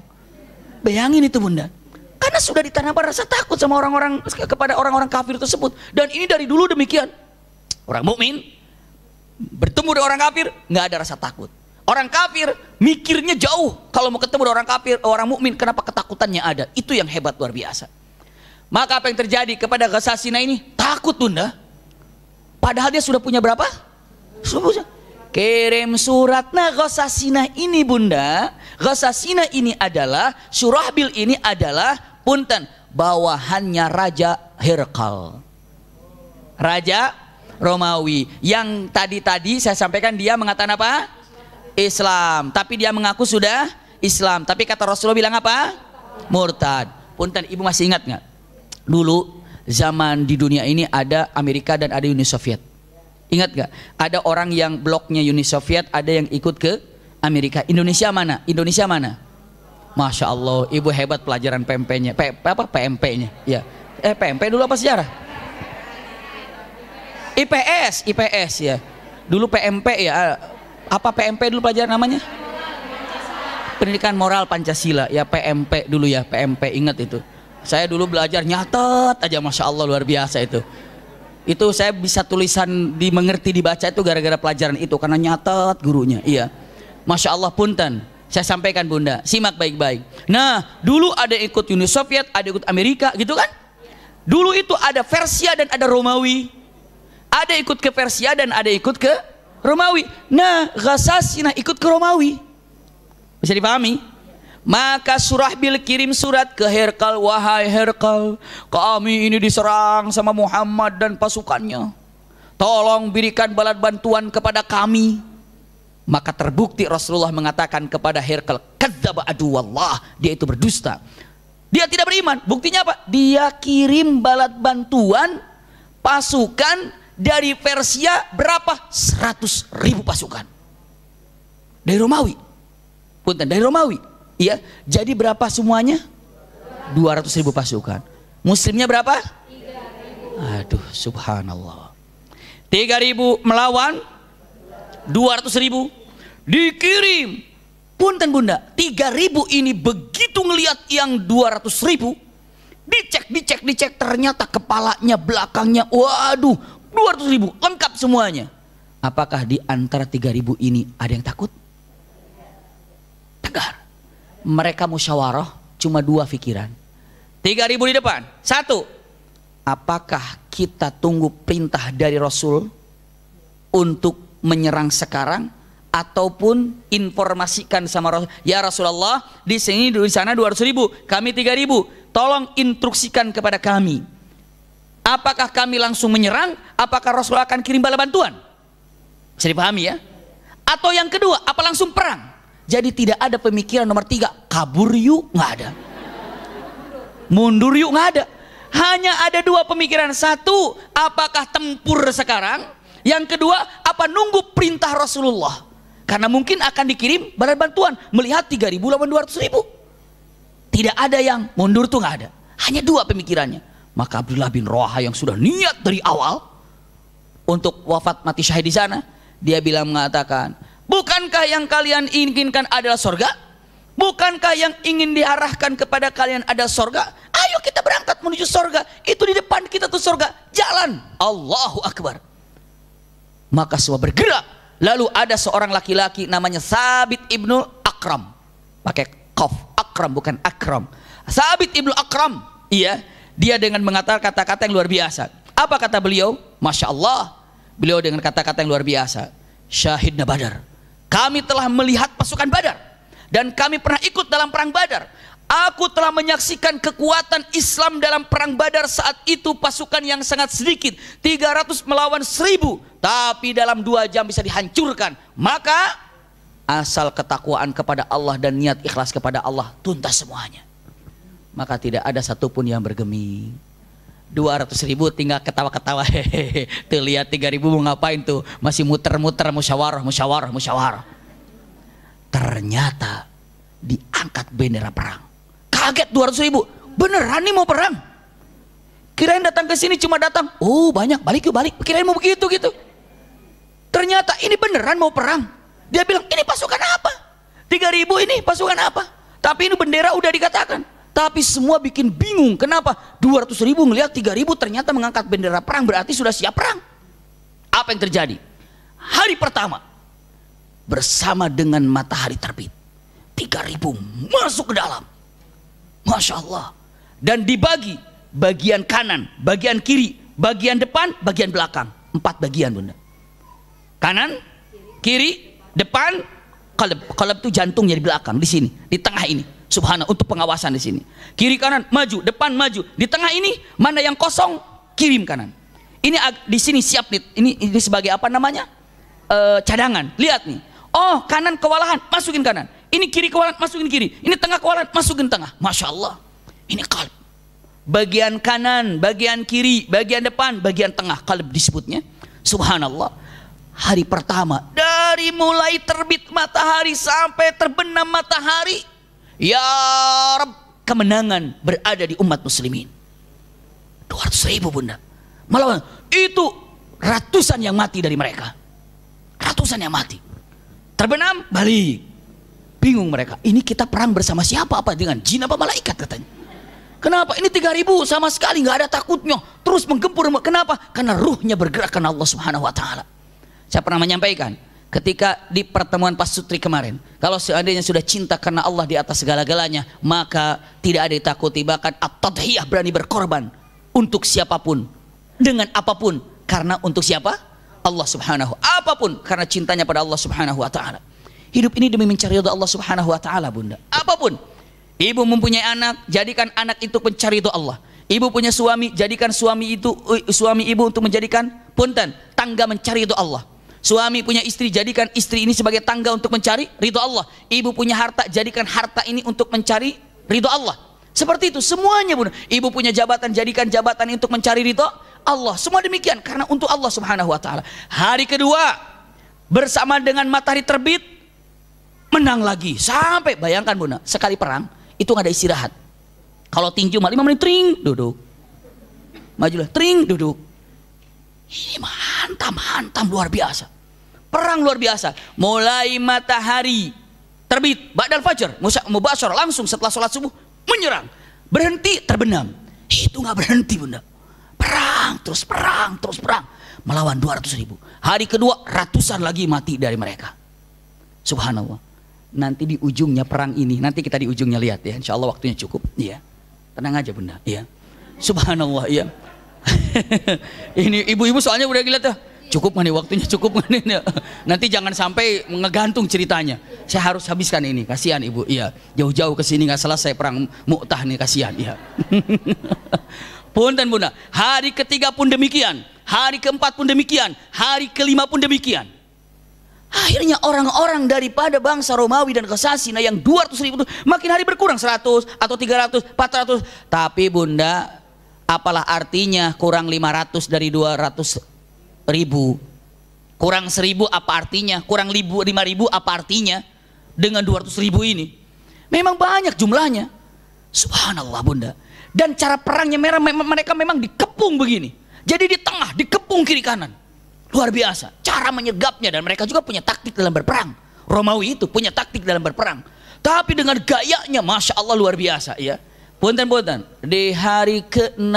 Bayangin itu, Bunda. Karena sudah ditanamkan rasa takut sama orang-orang, kepada orang-orang kafir tersebut. Dan ini dari dulu demikian. Orang mukmin bertemu dengan orang kafir, nggak ada rasa takut. Orang kafir mikirnya jauh. Kalau mau ketemu dengan orang kafir, orang mukmin, kenapa ketakutannya ada? Itu yang hebat, luar biasa. Maka apa yang terjadi kepada Ghasasina ini? Takut, Bunda. Padahal dia sudah punya berapa? Kirim surat. Nah, Ghasasina ini, Bunda, Ghasasina ini adalah, Surahbil ini adalah, punten, bawahannya Raja Herkal, Raja Romawi. Yang tadi saya sampaikan, dia mengatakan apa? Islam. Tapi dia mengaku sudah Islam. Tapi kata Rasulullah bilang apa? Murtad. Punten, ibu masih ingat nggak? Dulu zaman di dunia ini ada Amerika dan ada Uni Soviet. Ingat gak? Ada orang yang bloknya Uni Soviet, ada yang ikut ke Amerika. Indonesia mana? Indonesia mana? Masya Allah, ibu hebat pelajaran PMP-nya. PMP-nya? Ya. PMP dulu apa sejarah? IPS ya. Dulu PMP ya. Apa PMP dulu pelajaran namanya? Pendidikan Moral Pancasila. Ya, PMP dulu ya, PMP, ingat itu. Saya dulu belajar nyatet aja, Masya Allah, luar biasa itu. Itu saya bisa tulisan dimengerti, dibaca itu gara-gara pelajaran itu, karena nyatet gurunya. Iya, Masya Allah, punten, saya sampaikan, Bunda, simak baik-baik. Nah, dulu ada ikut Uni Soviet, ada ikut Amerika, gitu kan? Dulu itu ada Persia dan ada Romawi. Ada ikut ke Persia dan ada ikut ke Romawi. Nah, Ghasasina ikut ke Romawi. Bisa dipahami? Maka Surahbil kirim surat ke Herkal, wahai Herkal, kami ini diserang sama Muhammad dan pasukannya. Tolong berikan balas bantuan kepada kami. Maka terbukti Rasulullah mengatakan kepada Herkal, kadzdzaba aduwallah, dia itu berdusta. Dia tidak beriman. Buktinya apa? Dia kirim balas bantuan pasukan dari Persia berapa? 100.000 pasukan. Dari Romawi. Punten, dari Romawi. Iya, jadi berapa semuanya? 200.000 pasukan. Muslimnya berapa? 3.000. Aduh, subhanallah. 3.000 melawan 200.000. Dikirim. Punten, Bunda, 3.000 ini begitu ngelihat yang 200.000, dicek, ternyata kepalanya, belakangnya, waduh, 200.000 lengkap semuanya. Apakah di antara 3.000 ini ada yang takut? Tegar. Mereka musyawarah, cuma 2 pikiran. 3.000 di depan. 1, apakah kita tunggu perintah dari Rasul untuk menyerang sekarang, ataupun informasikan sama Rasul, ya Rasulullah, di sini, di sana 200.000, kami 3.000, tolong instruksikan kepada kami. Apakah kami langsung menyerang? Apakah Rasul akan kirim bala bantuan? Bisa dipahami ya? Atau yang kedua, apa langsung perang? Jadi tidak ada pemikiran nomor 3, kabur yuk, nggak ada. Mundur yuk, nggak ada. Hanya ada dua pemikiran. Satu, apakah tempur sekarang? Yang kedua, apa nunggu perintah Rasulullah? Karena mungkin akan dikirim badan bantuan. Melihat 3.000 lawan 200.000. Tidak ada yang mundur tuh, nggak ada. Hanya dua pemikirannya. Maka Abdullah bin Rawaha yang sudah niat dari awal untuk wafat mati syahid di sana, dia bilang mengatakan, bukankah yang kalian inginkan adalah sorga? Bukankah yang ingin diarahkan kepada kalian ada sorga? Ayo kita berangkat menuju sorga. Itu di depan kita tuh sorga. Jalan. Allahu Akbar. Maka semua bergerak. Lalu ada seorang laki-laki namanya Sabit ibnu Akram. Pakai qaf, Akram bukan Akram. Sabit ibnu Akram. Iya, dia dengan mengatakan kata-kata yang luar biasa. Apa kata beliau? Masya Allah. Beliau dengan kata-kata yang luar biasa. Syahidna Badar. Kami telah melihat pasukan Badar. Dan kami pernah ikut dalam perang Badar. Aku telah menyaksikan kekuatan Islam dalam perang Badar. Saat itu pasukan yang sangat sedikit, 300 melawan 1.000, tapi dalam 2 jam bisa dihancurkan. Maka asal ketakwaan kepada Allah dan niat ikhlas kepada Allah, tuntas semuanya. Maka tidak ada satupun yang bergeming. 200.000 tinggal ketawa-ketawa. Hehehe. Tuh lihat 3.000 mau ngapain tuh? Masih muter-muter musyawarah. Ternyata diangkat bendera perang. Kaget 200.000. Beneran nih mau perang? Kirain datang ke sini cuma datang, oh banyak, balik. Kirain mau begitu gitu. Ternyata ini beneran mau perang. Dia bilang, ini pasukan apa? 3.000 ini pasukan apa? Tapi ini bendera udah dikatakan. Tapi semua bikin bingung. Kenapa? 200.000 ngelihat 3.000 ternyata mengangkat bendera perang, berarti sudah siap perang. Apa yang terjadi? Hari pertama, bersama dengan matahari terbit, 3.000 masuk ke dalam. Masya Allah. Dan dibagi bagian kanan, bagian kiri, bagian depan, bagian belakang. 4 bagian, Bunda. Kanan, kiri, depan, qalb. Qalb itu jantungnya di belakang, di sini, di tengah ini. Subhanallah, untuk pengawasan di sini. Kiri kanan maju, depan maju. Di tengah ini mana yang kosong, kirim kanan. Ini di sini siap nih. Ini sebagai apa namanya? Cadangan. Lihat nih. Oh, kanan kewalahan, masukin kanan. Ini kiri kewalahan, masukin kiri. Ini tengah kewalahan, masukin tengah. Masya Allah. Ini qalb. Bagian kanan, bagian kiri, bagian depan, bagian tengah. Qalb disebutnya. Subhanallah. Hari pertama, dari mulai terbit matahari sampai terbenam matahari, ya Rabb, kemenangan berada di umat muslimin. 200.000, Bunda. Melawan itu ratusan yang mati dari mereka. Ratusan yang mati. Terbenam, balik. Bingung mereka. Ini kita perang bersama siapa? Apa dengan jin apa malaikat katanya? Kenapa? Ini 3.000 sama sekali nggak ada takutnya. Terus menggempur. Kenapa? Karena ruhnya bergerak karena Allah Subhanahu Wa Taala. Saya pernah menyampaikan ketika di pertemuan Pasutri kemarin, kalau seandainya sudah cinta karena Allah di atas segala-galanya, maka tidak ada ditakuti. Bahkan at-tadhiyah, berani berkorban untuk siapapun, dengan apapun. Karena untuk siapa? Allah Subhanahu, apapun karena cintanya pada Allah Subhanahu Wa Taala. Hidup ini demi mencari ridha Allah Subhanahu Wa Taala, Bunda. Apapun. Ibu mempunyai anak, jadikan anak itu mencari ridha Allah. Ibu punya suami, jadikan suami ibu untuk menjadikan tangga mencari ridha Allah. Suami punya istri, jadikan istri ini sebagai tangga untuk mencari ridha Allah. Ibu punya harta, jadikan harta ini untuk mencari ridha Allah. Seperti itu semuanya, Bunda. Ibu punya jabatan, jadikan jabatan ini untuk mencari ridha Allah. Semua demikian karena untuk Allah Subhanahu Wa Taala. Hari kedua bersama dengan matahari terbit, menang lagi sampai, bayangkan Bunda, sekali perang itu nggak ada istirahat. Kalau tinju 5 menit, tring, duduk, majulah, tring, duduk. Ini hantam luar biasa, perang luar biasa. Mulai matahari terbit, ba'dal fajar, mubasyarah, langsung setelah sholat subuh menyerang, berhenti terbenam. Itu nggak berhenti, Bunda. Perang, terus perang melawan 200.000. Hari kedua ratusan lagi mati dari mereka. Subhanallah. Nanti di ujungnya perang ini, nanti kita di ujungnya lihat ya, insya Allah waktunya cukup. Iya, tenang aja Bunda. Iya, Subhanallah. Iya. Ini ibu-ibu soalnya udah gila tuh. Cukup nggak nih waktunya, cukup nggak nih? Nanti jangan sampai ngegantung ceritanya. Saya harus habiskan ini, kasihan ibu. Iya, jauh-jauh ke sini nggak selesai perang Mu'tah nih, kasihan. Iya. Punten Bunda, hari ketiga pun demikian, hari keempat pun demikian, hari kelima pun demikian. Akhirnya orang-orang daripada bangsa Romawi dan Khazasina yang 200.000 itu makin hari berkurang, 100 atau 300, 400. Tapi Bunda, apalah artinya kurang 500 dari 200.000? Kurang 1.000 apa artinya? Kurang 5.000 apa artinya? Dengan 200.000 ini memang banyak jumlahnya. Subhanallah Bunda. Dan cara perangnya mereka memang dikepung begini. Jadi di tengah, dikepung kiri kanan. Luar biasa cara menyegapnya, dan mereka juga punya taktik dalam berperang. Romawi itu punya taktik dalam berperang, tapi dengan gayanya Masya Allah luar biasa ya. Punten-punten, di hari ke-6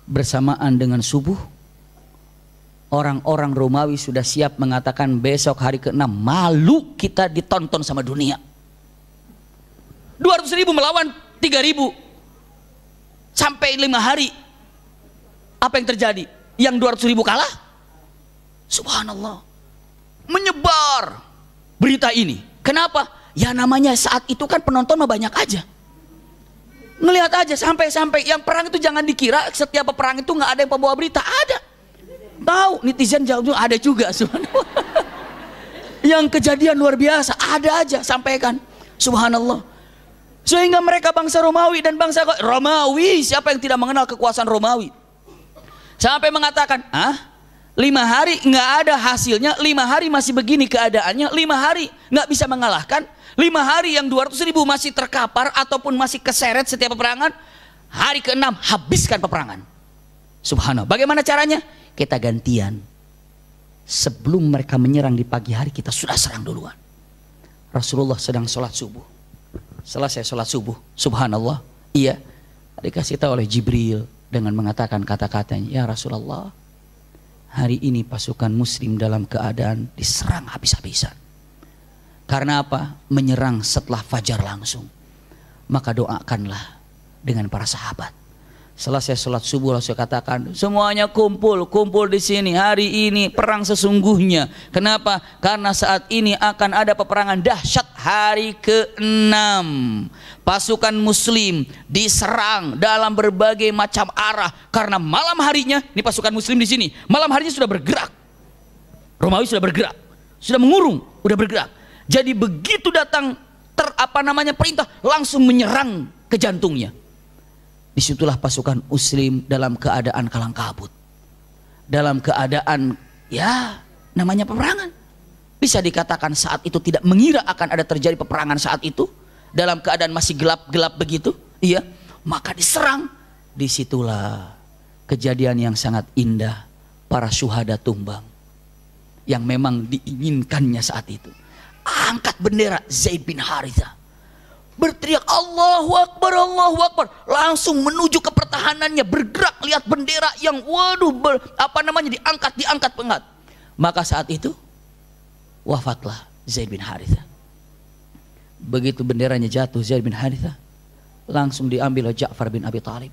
bersamaan dengan subuh, orang-orang Romawi sudah siap mengatakan besok hari ke-6 malu kita ditonton sama dunia. 200.000 melawan 3.000 sampai 5 hari. Apa yang terjadi? Yang 200.000 kalah? Subhanallah. Menyebar berita ini. Kenapa? Ya namanya saat itu kan penonton mah banyak aja. Ngelihat aja sampai-sampai yang perang itu jangan dikira setiap perang itu nggak ada yang pembawa berita. Ada. Tahu netizen jauh ada juga. Subhanallah. Yang kejadian luar biasa ada aja sampaikan. Subhanallah. Sehingga mereka bangsa Romawi dan bangsa Romawi, siapa yang tidak mengenal kekuasaan Romawi? Sampai mengatakan, 5 hari nggak ada hasilnya, 5 hari masih begini keadaannya, 5 hari nggak bisa mengalahkan, 5 hari yang 200.000 masih terkapar ataupun masih keseret setiap peperangan, hari ke-6 habiskan peperangan. Subhanallah. Bagaimana caranya? Kita gantian. Sebelum mereka menyerang di pagi hari, kita sudah serang duluan. Rasulullah sedang sholat subuh. Selesai sholat subuh, subhanallah, iya, dikasih tahu oleh Jibril dengan mengatakan kata-katanya, ya Rasulullah, hari ini pasukan muslim dalam keadaan diserang habis-habisan. Karena apa? Menyerang setelah fajar langsung. Maka doakanlah dengan para sahabat. Selesai sholat subuh Rasul katakan, semuanya kumpul di sini. Hari ini perang sesungguhnya. Kenapa? Karena saat ini akan ada peperangan dahsyat hari ke-6. Pasukan muslim diserang dalam berbagai macam arah. Karena malam harinya, ini pasukan muslim di sini, malam harinya sudah bergerak. Romawi sudah bergerak, sudah mengurung, sudah bergerak. Jadi begitu datang perintah, langsung menyerang ke jantungnya. Disitulah pasukan muslim dalam keadaan kalang kabut, dalam keadaan ya namanya peperangan. Bisa dikatakan saat itu tidak mengira akan ada terjadi peperangan saat itu, dalam keadaan masih gelap-gelap begitu, iya. Maka diserang. Disitulah kejadian yang sangat indah, para syuhada tumbang yang memang diinginkannya saat itu. Angkat bendera Zaid bin Harithah, berteriak Allahu Akbar, Allahu Akbar, langsung menuju ke pertahanannya, bergerak, lihat bendera yang diangkat pengat. Maka saat itu wafatlah Zaid bin Harithah. Begitu benderanya jatuh Zaid bin Harithah, langsung diambil oleh Ja'far bin Abi Thalib,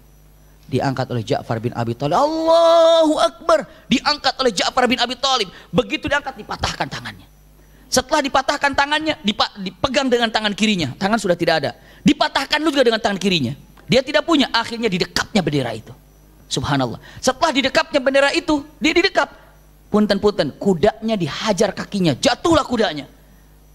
diangkat oleh Ja'far bin Abi Thalib. Allahu Akbar, diangkat oleh Ja'far bin Abi Thalib. Begitu diangkat, dipatahkan tangannya. Setelah dipatahkan tangannya, dipegang dengan tangan kirinya, tangan sudah tidak ada, dipatahkan juga dengan tangan kirinya, dia tidak punya. Akhirnya didekapnya bendera itu. Subhanallah. Setelah didekapnya bendera itu, dia didekap, punten-punten, kudanya dihajar kakinya, jatuhlah kudanya.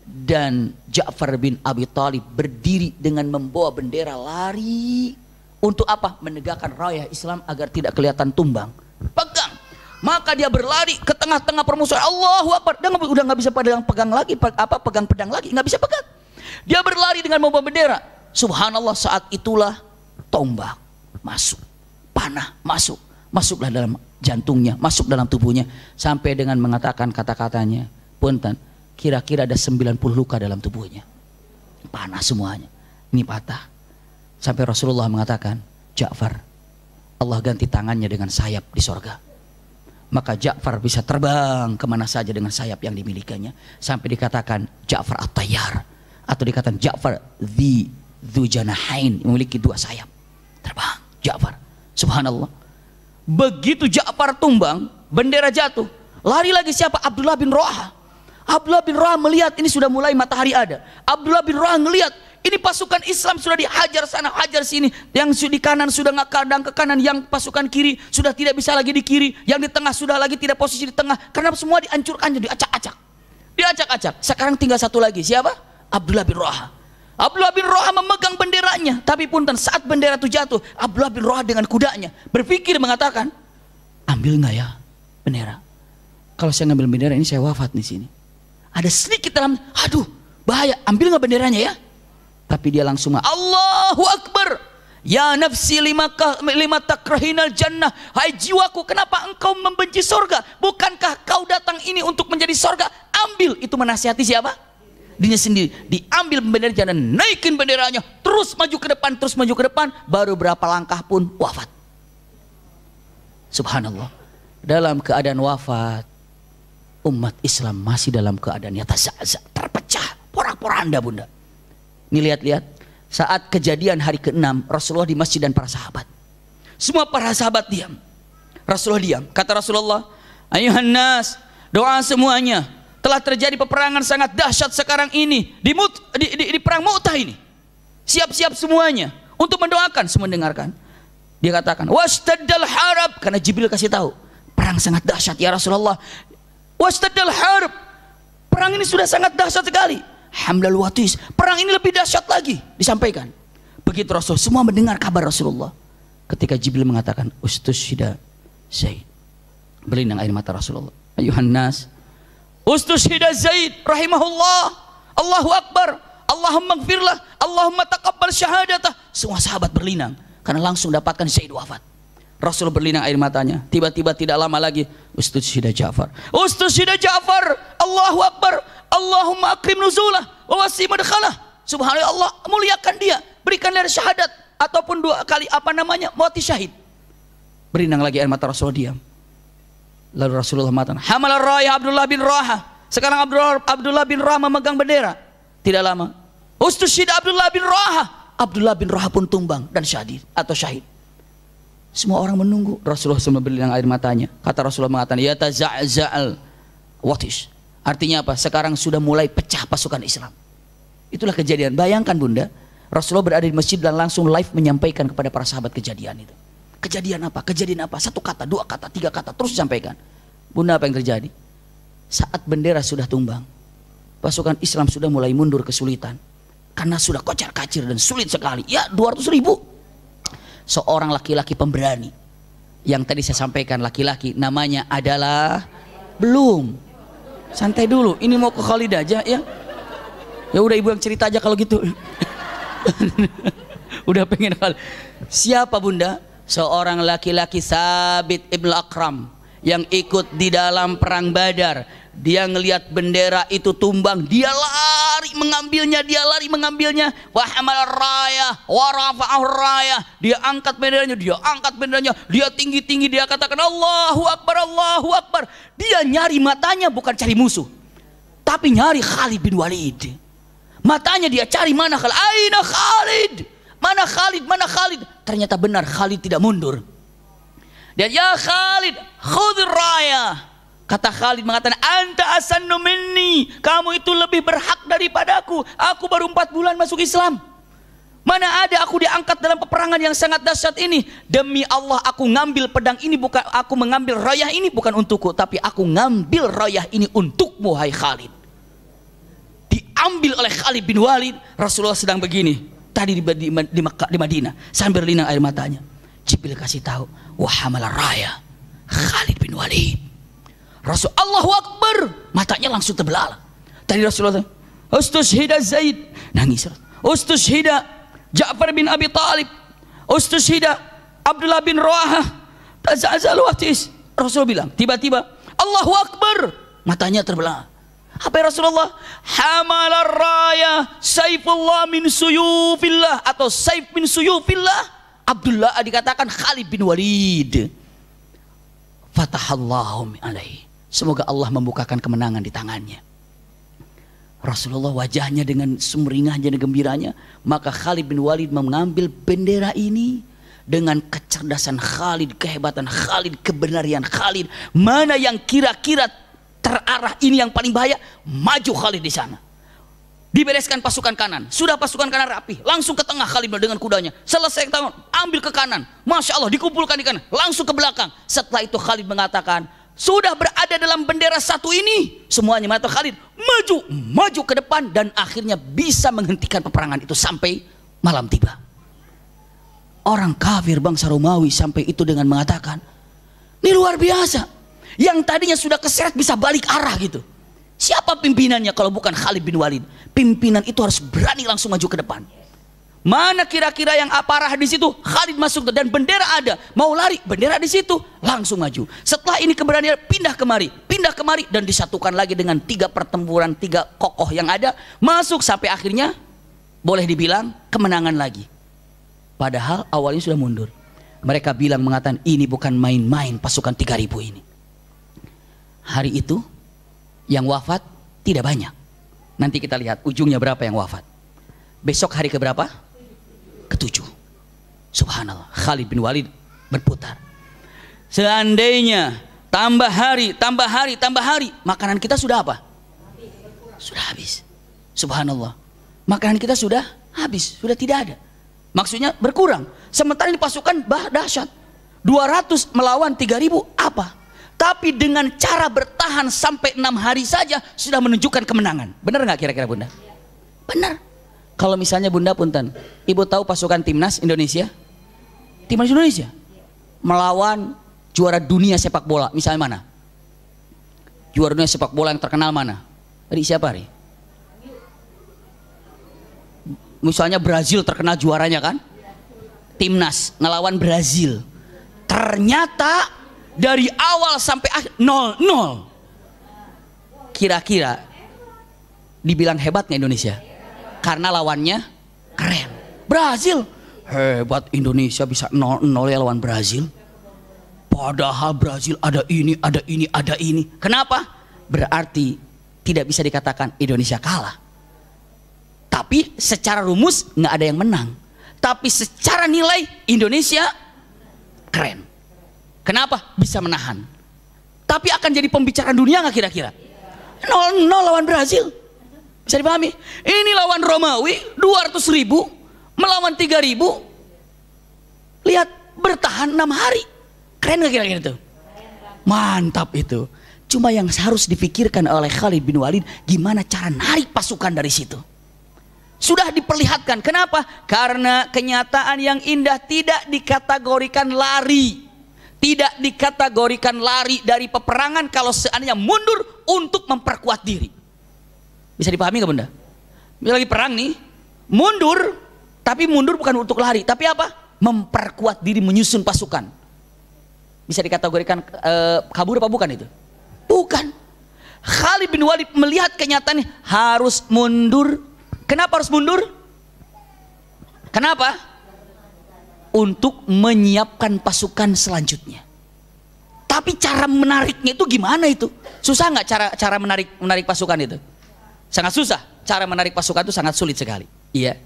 Dan Ja'far bin Abi Thalib berdiri dengan membawa bendera, lari. Untuk apa? Menegakkan rayah Islam agar tidak kelihatan tumbang. Pegang. Maka dia berlari ke tengah-tengah permusuhan. Allahu Akbar. Dia udah nggak bisa pegang pedang lagi, nggak bisa pegang. Dia berlari dengan membawa bendera. Subhanallah, saat itulah tombak masuk, panah masuk, masuklah dalam jantungnya, masuk dalam tubuhnya, sampai dengan mengatakan kata-katanya, punten, kira-kira ada 90 luka dalam tubuhnya, panah semuanya, ini patah. Sampai Rasulullah mengatakan, Ja'far, Allah ganti tangannya dengan sayap di sorga. Maka Ja'far bisa terbang kemana saja dengan sayap yang dimilikinya. Sampai dikatakan Ja'far At-Tayyar, atau dikatakan Ja'far Dzu Janahain, memiliki 2 sayap. Terbang Ja'far. Subhanallah. Begitu Ja'far tumbang, bendera jatuh, lari lagi siapa? Abdullah bin Rawahah. Abdullah bin Rawahah melihat ini sudah mulai matahari ada. Abdullah bin Rawahah melihat Ini pasukan Islam sudah dihajar sana, hajar sini. Yang di kanan sudah nggak kadang ke kanan, yang pasukan kiri sudah tidak bisa lagi di kiri, yang di tengah sudah lagi tidak posisi di tengah, karena semua dihancurkan, diacak-acak. Diacak-acak. Sekarang tinggal satu lagi. Siapa? Abdullah bin Rawaha. Abdullah bin Rawaha memegang benderanya, tapi punten saat bendera itu jatuh, Abdullah bin Rawaha dengan kudanya berpikir mengatakan, ambil nggak ya bendera? Kalau saya ngambil bendera ini saya wafat di sini. Ada sedikit dalam, aduh bahaya, ambil nggak benderanya ya? Tapi dia langsung Allahu Akbar. Ya nafsi lima takrahinal jannah. Hai jiwaku, kenapa engkau membenci sorga? Bukankah kau datang ini untuk menjadi sorga? Ambil. Itu menasihati siapa? Dirinya sendiri. Diambil bendera dan naikin benderanya, terus maju ke depan, terus maju ke depan. Baru berapa langkah pun wafat. Subhanallah. Dalam keadaan wafat, umat Islam masih dalam keadaan yatazaza, terpecah, porak-poranda bunda. Ini lihat-lihat, saat kejadian hari ke-6 Rasulullah di masjid dan para sahabat, semua para sahabat diam, Rasulullah diam. Kata Rasulullah, ayuhan nas, doa semuanya. Telah terjadi peperangan sangat dahsyat sekarang ini di perang Mu'tah ini. Siap-siap semuanya untuk mendoakan. Semua mendengarkan. Dia katakan, wastaddal harab, karena Jibril kasih tahu, perang sangat dahsyat ya Rasulullah. Wastaddal harab, perang ini sudah sangat dahsyat sekali. Hamlal watis, perang ini lebih dahsyat lagi, disampaikan. Begitu Rasul, semua mendengar kabar Rasulullah. Ketika Jibril mengatakan, ustushida Zaid, berlinang air mata Rasulullah. Ayuhan nas, ustushida Zaid rahimahullah, Allahu Akbar, Allahumma gfirlah, Allahumma taqabbal syahadatah. Semua sahabat berlinang karena langsung dapatkan Zaid wafat. Rasul berlinang air matanya. Tiba-tiba tidak lama lagi, ustushida Ja'far, ustushida Ja'far, Allahu Akbar, Allahumma akrim nuzulah wa wasi madkhalah. Subhanallah, Allah muliakan dia, berikan dia syahadat ataupun 2 kali mati syahid. Berlinang lagi air mata Rasulullah, diam. Lalu Rasulullah mengatakan, hamalar raya Abdullah bin Rawaha. Sekarang Abdullah bin Rawaha memegang bendera. Tidak lama, ustushida Abdullah bin Rawaha. Abdullah bin Rawaha pun tumbang dan syahid atau syahid. Semua orang menunggu. Rasulullah semua berlinang air matanya. Kata Rasulullah mengatakan, ya taza'za'al watish. Artinya apa? Sekarang sudah mulai pecah pasukan Islam. Itulah kejadian. Bayangkan bunda, Rasulullah berada di masjid dan langsung live menyampaikan kepada para sahabat kejadian itu. Kejadian apa? Kejadian apa? 1 kata, 2 kata, 3 kata, terus disampaikan. Bunda, apa yang terjadi? Saat bendera sudah tumbang, pasukan Islam sudah mulai mundur kesulitan. Karena sudah kocar-kacir dan sulit sekali. Ya 200.000. Seorang laki-laki pemberani, yang tadi saya sampaikan laki-laki, namanya adalah, belum, santai dulu, ini mau ke Khalid aja ya. Ya udah ibu yang cerita aja kalau gitu. Udah pengen Khalid. Siapa bunda? Seorang laki-laki Sabit ibn Akram yang ikut di dalam perang Badar. Dia ngelihat bendera itu tumbang, dia lari mengambilnya, wa hamal raya wa rafa'ah raya. Dia angkat benderanya, dia tinggi-tinggi, dia katakan Allahu Akbar, Allahu Akbar. Dia nyari matanya bukan cari musuh, tapi nyari Khalid bin Walid. Matanya dia cari, mana Khalid? Aina Khalid? Mana Khalid? Mana Khalid? Ternyata benar Khalid tidak mundur. Dia, ya Khalid, khudh raya. Kata Khalid mengatakan, anta asannu minni, kamu itu lebih berhak daripadaku. Aku baru 4 bulan masuk Islam. Mana ada aku diangkat dalam peperangan yang sangat dahsyat ini. Demi Allah aku ngambil pedang ini, bukan aku mengambil rayah ini bukan untukku, tapi aku ngambil rayah ini untukmu hai Khalid. Diambil oleh Khalid bin Walid. Rasulullah sedang begini tadi di Madinah sambil berlinang air matanya. Jibril kasih tahu, wah hamal raya Khalid bin Walid. Rasul Allahu Akbar, matanya langsung terbelalak. Tadi Rasulullah, ustushida Zaid, nangis. Ustushida Ja'far bin Abi Talib, ustushida Abdullah bin Rawaha, taza'zal watis. Rasul bilang, tiba-tiba Allahu Akbar, matanya terbelalak. Apa ya Rasulullah? Hamalar raya Saifullah min suyufillah, atau Saif min suyufillah. Abdullah dikatakan Khalid bin Walid. Fatahallahu alaihi. Semoga Allah membukakan kemenangan di tangannya. Rasulullah wajahnya dengan sumringahnya dan gembiranya. Maka Khalid bin Walid mengambil bendera ini dengan kecerdasan Khalid, kehebatan Khalid, kebenaran Khalid. Mana yang kira-kira terarah ini yang paling bahaya, maju Khalid di sana. Dibereskan pasukan kanan. Sudah pasukan kanan rapi. Langsung ke tengah Khalid dengan kudanya. Selesai tangan, ambil ke kanan. Masya Allah, dikumpulkan di kanan. Langsung ke belakang. Setelah itu Khalid mengatakan, sudah berada dalam bendera satu ini. Semuanya mengatakan Khalid, maju ke depan. Dan akhirnya bisa menghentikan peperangan itu sampai malam tiba. Orang kafir bangsa Romawi sampai itu dengan mengatakan, ini luar biasa. Yang tadinya sudah keseret bisa balik arah gitu. Siapa pimpinannya kalau bukan Khalid bin Walid? Pimpinan itu harus berani langsung maju ke depan. Mana kira-kira yang aparah di situ? Khalid masuk dan bendera ada. Mau lari, bendera di situ, langsung maju. Setelah ini keberanian pindah kemari dan disatukan lagi dengan 3 pertempuran, 3 kokoh yang ada. Masuk sampai akhirnya boleh dibilang kemenangan lagi. Padahal awalnya sudah mundur. Mereka bilang mengatakan ini bukan main-main pasukan 3.000 ini. Hari itu yang wafat tidak banyak. Nanti kita lihat ujungnya berapa yang wafat. Besok hari keberapa? Ke-7. Subhanallah, Khalid bin Walid berputar. Seandainya tambah hari, makanan kita sudah apa? Sudah habis. Subhanallah, makanan kita sudah habis, sudah tidak ada. Maksudnya berkurang. Sementara ini pasukan dahsyat. 200 melawan 3.000 apa? Tapi dengan cara bertahan sampai 6 hari saja sudah menunjukkan kemenangan. Benar nggak kira-kira Bunda? Benar. Kalau misalnya Bunda punten, Ibu tahu pasukan timnas Indonesia? Timnas Indonesia melawan juara dunia sepak bola, misalnya mana? Juara dunia sepak bola yang terkenal mana? Dari siapa Ri? Misalnya Brazil terkenal juaranya kan? Timnas ngelawan Brazil. Ternyata dari awal sampai akhir 0-0. Kira-kira dibilang hebat nggak Indonesia? Karena lawannya keren. Brazil hebat, Indonesia bisa 0-0 ya lawan Brazil. Padahal Brazil ada ini. Kenapa? Berarti tidak bisa dikatakan Indonesia kalah. Tapi secara rumus nggak ada yang menang. Tapi secara nilai Indonesia keren. Kenapa? Bisa menahan. Tapi akan jadi pembicaraan dunia nggak kira-kira? 0-0 lawan Brazil. Bisa dipahami? Ini lawan Romawi 200.000 melawan 3.000. Lihat, bertahan 6 hari. Keren nggak kira-kira itu? Mantap itu. Cuma yang harus dipikirkan oleh Khalid bin Walid, gimana cara narik pasukan dari situ. Sudah diperlihatkan. Kenapa? Karena kenyataan yang indah tidak dikategorikan lari. Tidak dikategorikan lari dari peperangan kalau seandainya mundur untuk memperkuat diri. Bisa dipahami nggak Bunda? Lagi perang nih, mundur, tapi mundur bukan untuk lari, tapi apa? Memperkuat diri, menyusun pasukan. Bisa dikategorikan kabur apa bukan itu? Bukan. Khalid bin Walid melihat kenyataannya harus mundur. Kenapa harus mundur? Kenapa? Untuk menyiapkan pasukan selanjutnya. Tapi cara menariknya itu gimana itu? Susah nggak cara menarik pasukan itu? Sangat susah. Cara menarik pasukan itu sangat sulit sekali. Iya.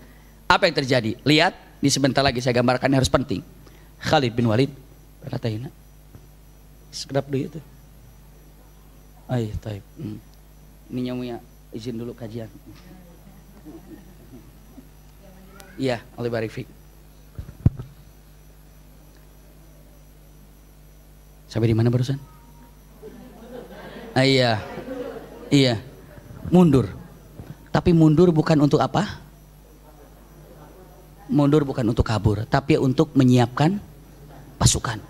Apa yang terjadi? Lihat, di sebentar lagi saya gambarkan, harus penting. Khalid bin Walid berkata ini. Sekedap dulu itu. Ayo, taib. Ini nyamunya izin dulu kajian. Iya, Allah barik fiik. Sampai di mana barusan? Iya. Mundur. Tapi mundur bukan untuk apa? Mundur bukan untuk kabur, tapi untuk menyiapkan pasukan.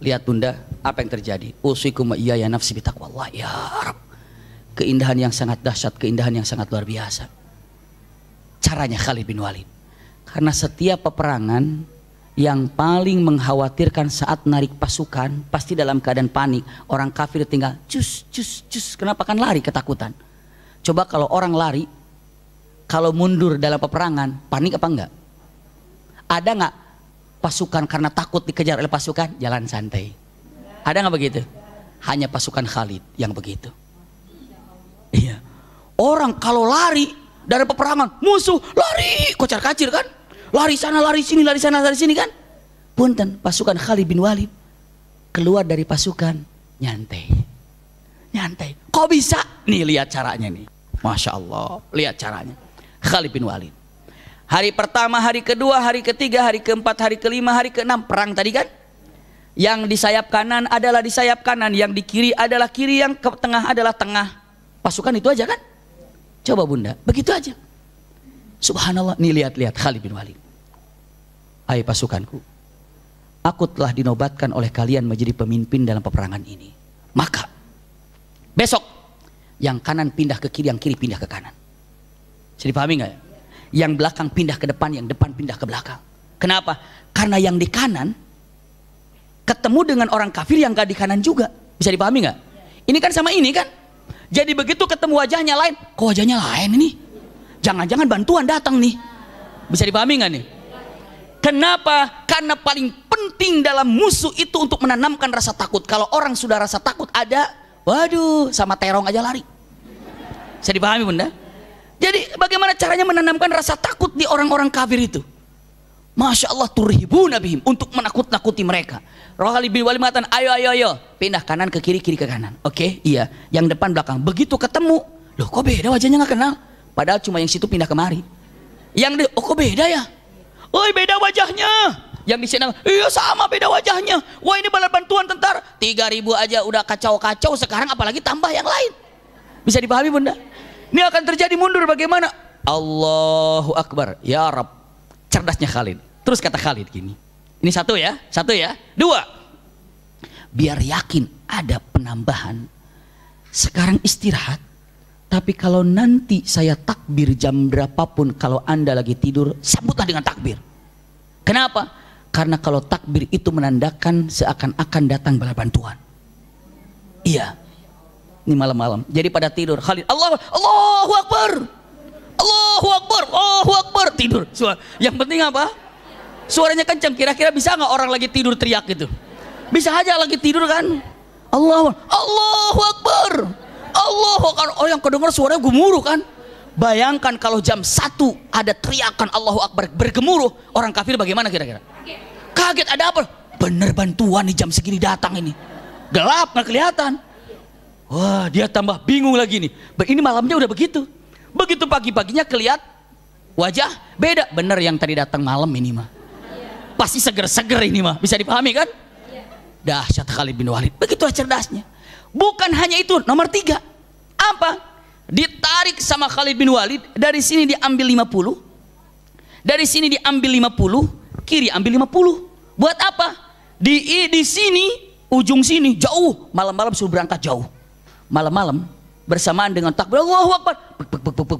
Lihat Bunda, apa yang terjadi? Usikum iya ya nafsi bitaqwallah ya Rabb. Keindahan yang sangat dahsyat, keindahan yang sangat luar biasa. Caranya Khalid bin Walid. Karena setiap peperangan yang paling mengkhawatirkan saat narik pasukan pasti dalam keadaan panik. Orang kafir tinggal cus. Kenapa? Kan lari ketakutan. Coba kalau orang lari, kalau mundur dalam peperangan, panik apa enggak? Ada nggak pasukan karena takut dikejar oleh pasukan jalan santai? Ada nggak begitu? Hanya pasukan Khalid yang begitu. Iya. Orang kalau lari dari peperangan, musuh lari kocar kacir kan? Lari sana, lari sini, lari sana, lari sini kan? Punten, pasukan Khalid bin Walid keluar dari pasukan nyantai. Kok bisa? Nih lihat caranya nih. Masya Allah, lihat caranya. Khalid bin Walid. Hari pertama, hari kedua, hari ketiga, hari keempat, hari kelima, hari keenam, perang tadi kan. Yang di sayap kanan adalah di sayap kanan, yang di kiri adalah kiri, yang ke tengah adalah tengah. Pasukan itu aja kan. Coba bunda, begitu aja. Subhanallah, nih lihat-lihat Khalid bin Walid. Hai pasukanku, aku telah dinobatkan oleh kalian menjadi pemimpin dalam peperangan ini. Maka besok yang kanan pindah ke kiri, yang kiri pindah ke kanan. Bisa dipahami nggak ya? Yang belakang pindah ke depan, yang depan pindah ke belakang. Kenapa? Karena yang di kanan ketemu dengan orang kafir yang gak di kanan juga. Bisa dipahami nggak? Ini kan sama ini kan. Jadi begitu ketemu wajahnya lain, kok wajahnya lain ini? Jangan-jangan bantuan datang nih. Bisa dipahami nggak nih? Kenapa? Karena paling penting dalam musuh itu untuk menanamkan rasa takut. Kalau orang sudah rasa takut ada, waduh, sama terong aja lari. Bisa dipahami bunda? Jadi bagaimana caranya menanamkan rasa takut di orang-orang kafir itu? Masya Allah, turhibuna bihim, untuk menakut-nakuti mereka. Khalid bin Walid mengatakan, ayo, pindah kanan ke kiri, kiri ke kanan. Oke, iya, yang depan belakang. Begitu ketemu, loh kok beda wajahnya, nggak kenal? Padahal cuma yang situ pindah kemari. Yang oh kok beda ya? Oh beda wajahnya. Yang di sini, iya sama beda wajahnya. Wah ini bala bantuan tentara, 3.000 aja udah kacau-kacau, sekarang apalagi tambah yang lain. Bisa dipahami bunda? Ini akan terjadi mundur bagaimana? Allahu Akbar, ya Rab. Cerdasnya Khalid. Terus kata Khalid gini. Ini satu ya. Dua. Biar yakin ada penambahan. Sekarang istirahat. Tapi kalau nanti saya takbir jam berapapun, kalau anda lagi tidur, sambutlah dengan takbir. Kenapa? Karena kalau takbir itu menandakan seakan-akan datang bala bantuan. Iya. Ini malam-malam. Jadi pada tidur Khalid, Allahu Akbar. Allahu Akbar, Allahu Akbar, tidur. Yang penting apa? Suaranya kencang. Kira-kira bisa nggak orang lagi tidur teriak gitu? Bisa aja lagi tidur kan? Allahu Akbar. Allahu Akbar. Oh yang kedengar suaranya gemuruh kan? Bayangkan kalau jam 1 ada teriakan Allahu Akbar bergemuruh, orang kafir bagaimana kira-kira? Kaget, ada apa? Bener bantuan nih jam segini datang ini. Gelap nggak kelihatan. Wah dia tambah bingung lagi nih. Ini malamnya udah begitu. Begitu pagi-paginya kelihatan wajah beda. Bener yang tadi datang malam ini mah. Pasti seger-seger ini mah. Bisa dipahami kan? Dahsyat Khalid bin Walid. Begitulah cerdasnya. Bukan hanya itu, nomor 3. Apa? Ditarik sama Khalid bin Walid. Dari sini diambil 50. Dari sini diambil 50. Kiri ambil 50. Buat apa? Di sini, ujung sini jauh. Malam-malam suruh berangkat jauh. Malam-malam bersamaan dengan takbir Allahu Akbar,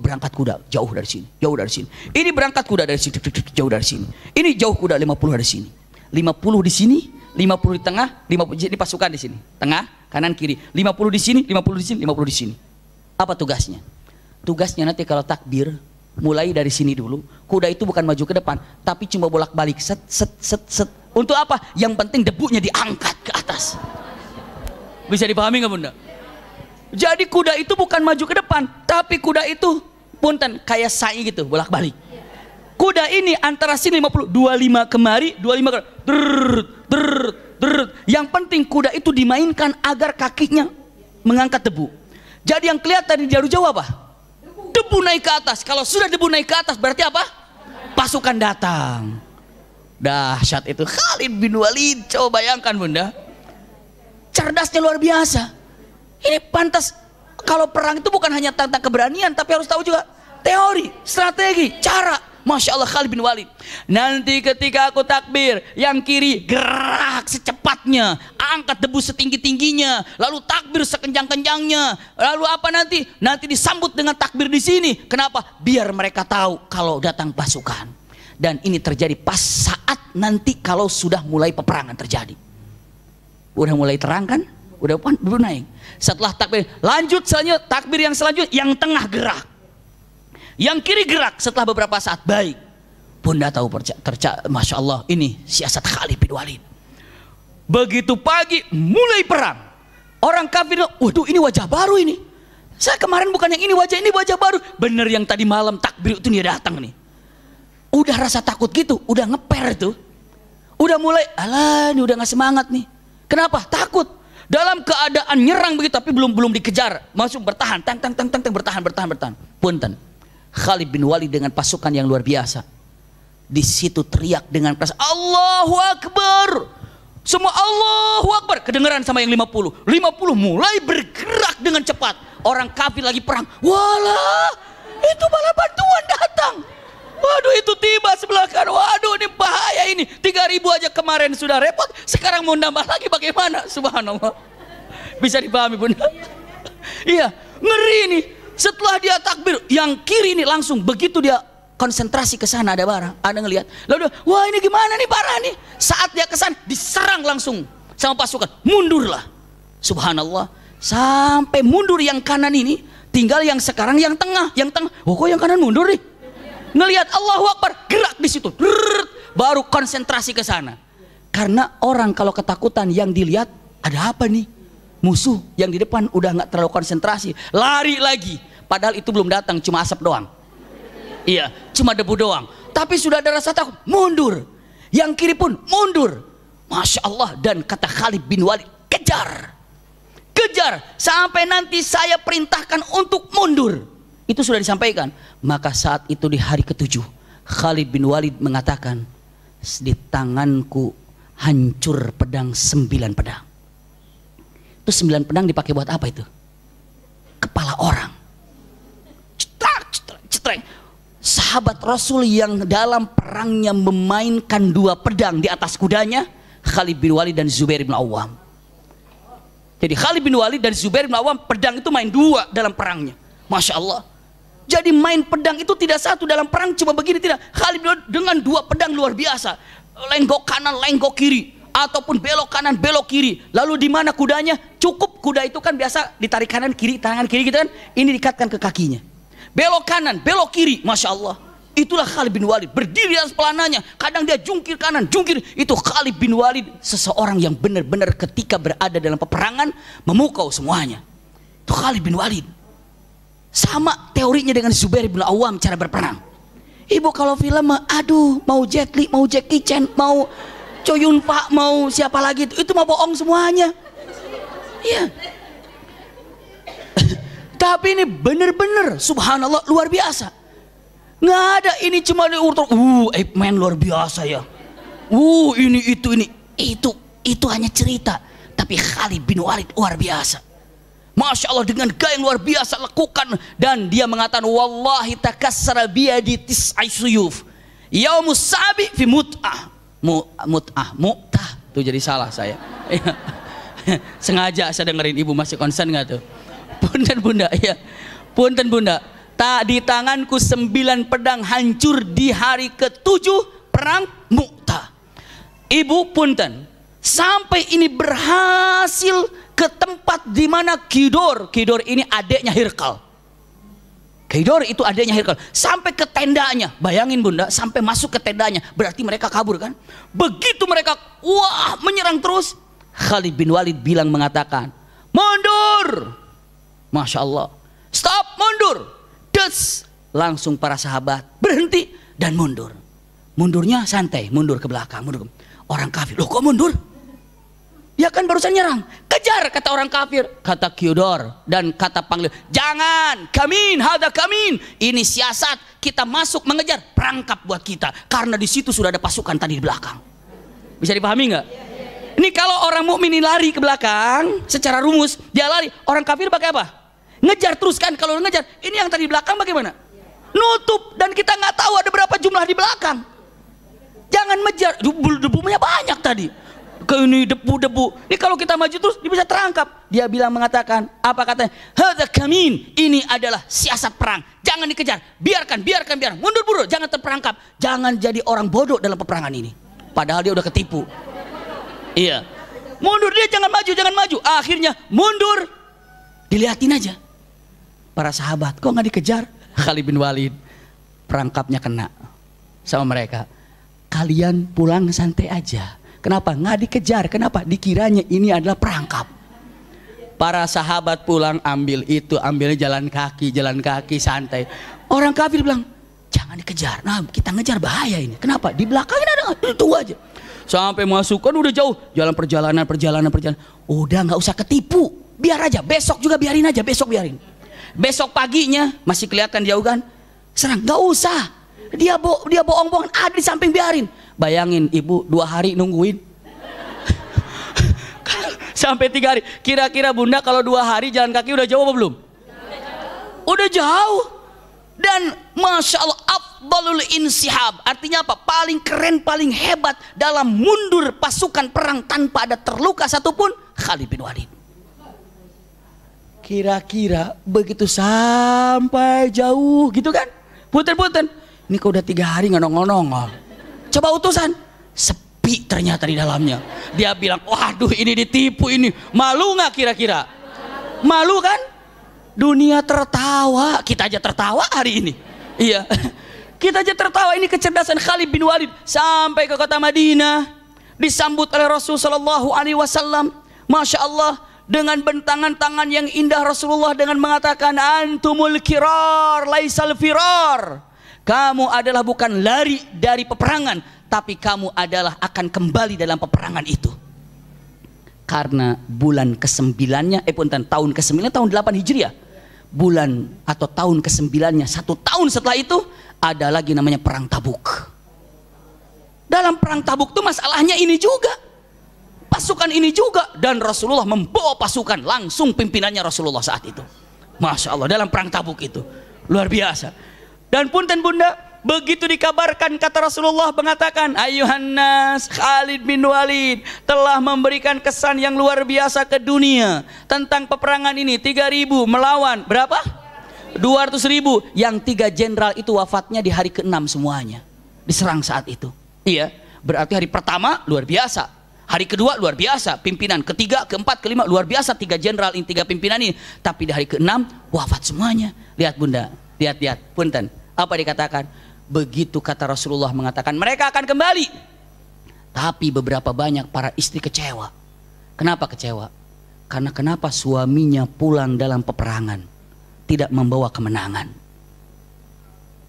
berangkat kuda jauh dari sini, jauh dari sini. Ini berangkat kuda dari sini, jauh dari sini. Ini jauh kuda 50 dari sini. 50 di sini, 50 di tengah, 50 di pasukan di sini. Tengah, kanan, kiri. 50 di sini, 50 di sini, 50 di sini. Apa tugasnya? Tugasnya nanti kalau takbir mulai dari sini dulu. Kuda itu bukan maju ke depan, tapi cuma bolak-balik set. Untuk apa? Yang penting debunya diangkat ke atas. Bisa dipahami nggak bunda? Jadi kuda itu bukan maju ke depan, tapi kuda itu punten kayak sa'i gitu, bolak-balik. Kuda ini antara sini 50, 25 kemari, 25 kemari. Yang penting kuda itu dimainkan agar kakinya mengangkat debu. Jadi yang kelihatan di jauh apa? Debu naik ke atas. Kalau sudah debu naik ke atas berarti apa? Pasukan datang. Dahsyat itu Khalid bin Walid. Coba bayangkan bunda. Cerdasnya luar biasa. Ini pantas, kalau perang itu bukan hanya tentang keberanian, tapi harus tahu juga teori, strategi, cara. Masya Allah Khalid bin Walid. Nanti ketika aku takbir, yang kiri gerak secepatnya, angkat debu setinggi-tingginya, lalu takbir sekencang-kencangnya. Lalu apa nanti? Nanti disambut dengan takbir di sini. Kenapa? Biar mereka tahu kalau datang pasukan. Dan ini terjadi pas saat nanti kalau sudah mulai peperangan terjadi. Udah mulai terang kan? Udah naik. Setelah takbir, lanjut selanjutnya takbir yang selanjutnya, yang tengah gerak, yang kiri gerak. Setelah beberapa saat baik, bunda tahu Masya Allah ini siasat Khalid bin Walid. Begitu pagi mulai perang, orang kafir, waduh ini wajah baru ini. Saya kemarin bukan yang ini wajah baru. Bener yang tadi malam takbir itu dia datang nih. Udah rasa takut gitu, udah ngeper itu, udah mulai alah ini udah nggak semangat nih. Kenapa? Takut. Dalam keadaan nyerang begitu tapi belum dikejar, masuk bertahan, bertahan. Punten. Khalid bin Walid dengan pasukan yang luar biasa. Di situ teriak dengan keras, Allahu Akbar. Semua Allahu Akbar. Kedengeran sama yang 50. 50 mulai bergerak dengan cepat. Orang kafir lagi perang. Walah, itu bala bantuan datang. Waduh, itu tiba sebelah kanan. Waduh, ini bahaya ini. 3.000 aja kemarin sudah repot. Sekarang mau nambah lagi bagaimana? Subhanallah. Bisa dipahami Bunda? Iya, ngeri ini. Setelah dia takbir, yang kiri ini langsung begitu dia konsentrasi ke sana, ada barang, ada ngelihat. Lalu wah ini gimana nih, parah nih. Saat dia ke sana diserang langsung sama pasukan. Mundurlah. Subhanallah. Sampai mundur yang kanan ini, tinggal yang sekarang yang tengah. Yang tengah, oh kok yang kanan mundur nih? Ngelihat Allahu Akbar, gerak di situ. Baru konsentrasi ke sana. Karena orang kalau ketakutan yang dilihat ada apa nih? Musuh yang di depan udah nggak terlalu konsentrasi, lari lagi. Padahal itu belum datang, cuma asap doang. Iya, cuma debu doang. Tapi sudah ada rasa takut, mundur. Yang kiri pun mundur. Masya Allah. Dan kata Khalid bin Walid, kejar, kejar sampai nanti saya perintahkan untuk mundur. Itu sudah disampaikan. Maka saat itu di hari ke-7, Khalid bin Walid mengatakan, di tanganku hancur pedang 9 pedang. Itu 9 pedang dipakai buat apa itu? Kepala orang. Cetrak, cetrak, cetrak. Sahabat Rasul yang dalam perangnya memainkan 2 pedang di atas kudanya, Khalid bin Walid dan Zubair bin Awam. Jadi Khalid bin Walid dan Zubair bin Awam pedang itu main 2 dalam perangnya. Masya Allah. Jadi main pedang itu tidak satu dalam perang cuma begini, tidak. Khalid bin Walid dengan 2 pedang luar biasa. Lenggok kanan, lenggok kiri. Ataupun belok kanan, belok kiri. Lalu di mana kudanya? Cukup kuda itu kan biasa ditarik kanan kiri, tangan kiri gitu kan. Ini dikatkan ke kakinya. Belok kanan, belok kiri. Masya Allah. Itulah Khalid bin Walid. Berdiri di atas pelananya. Kadang dia jungkir kanan, jungkir. Itu Khalid bin Walid. Seseorang yang benar-benar ketika berada dalam peperangan memukau semuanya. Itu Khalid bin Walid. Sama teorinya dengan Zubair bin Awam cara berperang. Ibu kalau film, aduh, mau Jet Li, mau Jackie Chan, mau Chow Yun Fat, mau siapa lagi itu mah bohong semuanya. Iya. Tapi ini bener-bener subhanallah luar biasa. Nggak ada ini cuma diurut. Ape Man luar biasa ya. Ini itu hanya cerita. Tapi Khalid bin Walid luar biasa. Masya Allah dengan gaya yang luar biasa lakukan. Dan dia mengatakan wallahi takassara biyadi tis'ai suyuf yaumus sabi fi mut'ah. Mu'tah tuh jadi salah saya. Sengaja saya dengerin ibu masih konsen nggak tuh? Punten Bunda, ya. Punten Bunda. Di tanganku 9 pedang hancur di hari ke-7 perang Mu'tah. Ibu punten, sampai ini berhasil ke tempat di mana Kidor ini adiknya Hirqal. Kidor itu adiknya Hirqal. Sampai ke tendanya. Bayangin Bunda, sampai masuk ke tendanya. Berarti mereka kabur kan? Begitu mereka menyerang terus, Khalid bin Walid mengatakan, mundur. Masya Allah. Stop, mundur. Des. Langsung para sahabat berhenti dan mundur. Mundurnya santai, mundur ke belakang. Orang kafir, loh kok mundur? Ya kan barusan nyerang. Kejar, kata orang kafir. Kata Kidor dan kata panglima, jangan, kamin, hada kamin. Ini siasat, kita masuk mengejar, perangkap buat kita. Karena di situ sudah ada pasukan tadi di belakang. Bisa dipahami nggak? Ini kalau orang mukmin ini lari ke belakang, secara rumus dia lari. Orang kafir pakai apa? Ngejar terus kan. Kalau ngejar, ini yang tadi di belakang bagaimana? Nutup, dan kita nggak tahu ada berapa jumlah di belakang. Jangan mengejar, debunya banyak tadi. Ke ini debu-debu. Ini kalau kita maju terus dia bisa terangkap. Dia mengatakan apa katanya? Hadza kamin. Ini adalah siasat perang. Jangan dikejar. Biarkan. Mundur buru, jangan terperangkap. Jangan jadi orang bodoh dalam peperangan ini. Padahal dia udah ketipu. Iya. Mundur, dia jangan maju. Akhirnya mundur. Dilihatin aja. Para sahabat, kok nggak dikejar? Khalid bin Walid perangkapnya kena sama mereka. Kalian pulang santai aja. Kenapa? Nggak dikejar. Kenapa? Dikiranya ini adalah perangkap. Para sahabat pulang ambilnya jalan kaki santai. Orang kafir bilang, jangan dikejar. Nah, kita ngejar bahaya ini. Kenapa? Di belakangnya ada nggak? Itu aja. Sampai masuk kan udah jauh. Jalan perjalanan. Udah nggak usah ketipu. Biar aja. Besok juga biarin aja. Besok biarin. Besok paginya masih kelihatan jauh kan? serang, nggak usah. Dia bohong-bohongan, ada di samping, biarin. Bayangin ibu 2 hari nungguin. Sampai 3 hari. Kira-kira bunda kalau 2 hari jalan kaki udah jauh apa belum? Udah jauh. Dan Masya Allah, afdalul insihab, artinya apa? Paling keren, paling hebat dalam mundur pasukan perang tanpa ada terluka satupun, Khalid bin Walid. Kira-kira begitu sampai jauh gitu kan, punten-punten, ini kok udah 3 hari nggak nongol-nongol. Coba utusan, sepi ternyata di dalamnya. Dia bilang, waduh ini ditipu ini. Malu nggak kira-kira? Malu kan? Dunia tertawa, kita aja tertawa hari ini. Iya, kita aja tertawa. Ini kecerdasan Khalid bin Walid. Sampai ke kota Madinah, disambut oleh Rasul Shallallahu Alaihi Wasallam. Masya Allah, dengan bentangan tangan yang indah Rasulullah dengan mengatakan, antumul kirar laisal firar. Kamu adalah bukan lari dari peperangan, tapi kamu adalah akan kembali dalam peperangan itu. Karena bulan ke-9-nya, tahun ke-9, tahun 8 Hijriah, bulan atau tahun ke-9-nya, 1 tahun setelah itu ada lagi namanya perang Tabuk. Dalam perang Tabuk itu masalahnya ini juga, pasukan ini juga, dan Rasulullah membawa pasukan, langsung pimpinannya Rasulullah saat itu. Masya Allah, dalam perang Tabuk itu luar biasa. Dan punten bunda, begitu dikabarkan, kata Rasulullah mengatakan, ayuhan nas, Khalid bin Walid telah memberikan kesan yang luar biasa ke dunia tentang peperangan ini. 3.000 melawan berapa? 200.000. Yang 3 jenderal itu wafatnya di hari ke-6 semuanya, diserang saat itu. Iya, berarti hari pertama luar biasa, hari kedua luar biasa, pimpinan ketiga, keempat, kelima luar biasa, 3 jenderal ini, 3 pimpinan ini. Tapi di hari ke-6 wafat semuanya. Lihat bunda, lihat punten, apa dikatakan? Begitu kata Rasulullah mengatakan mereka akan kembali, tapi beberapa banyak para istri kecewa. Kenapa kecewa? Karena kenapa suaminya pulang dalam peperangan tidak membawa kemenangan.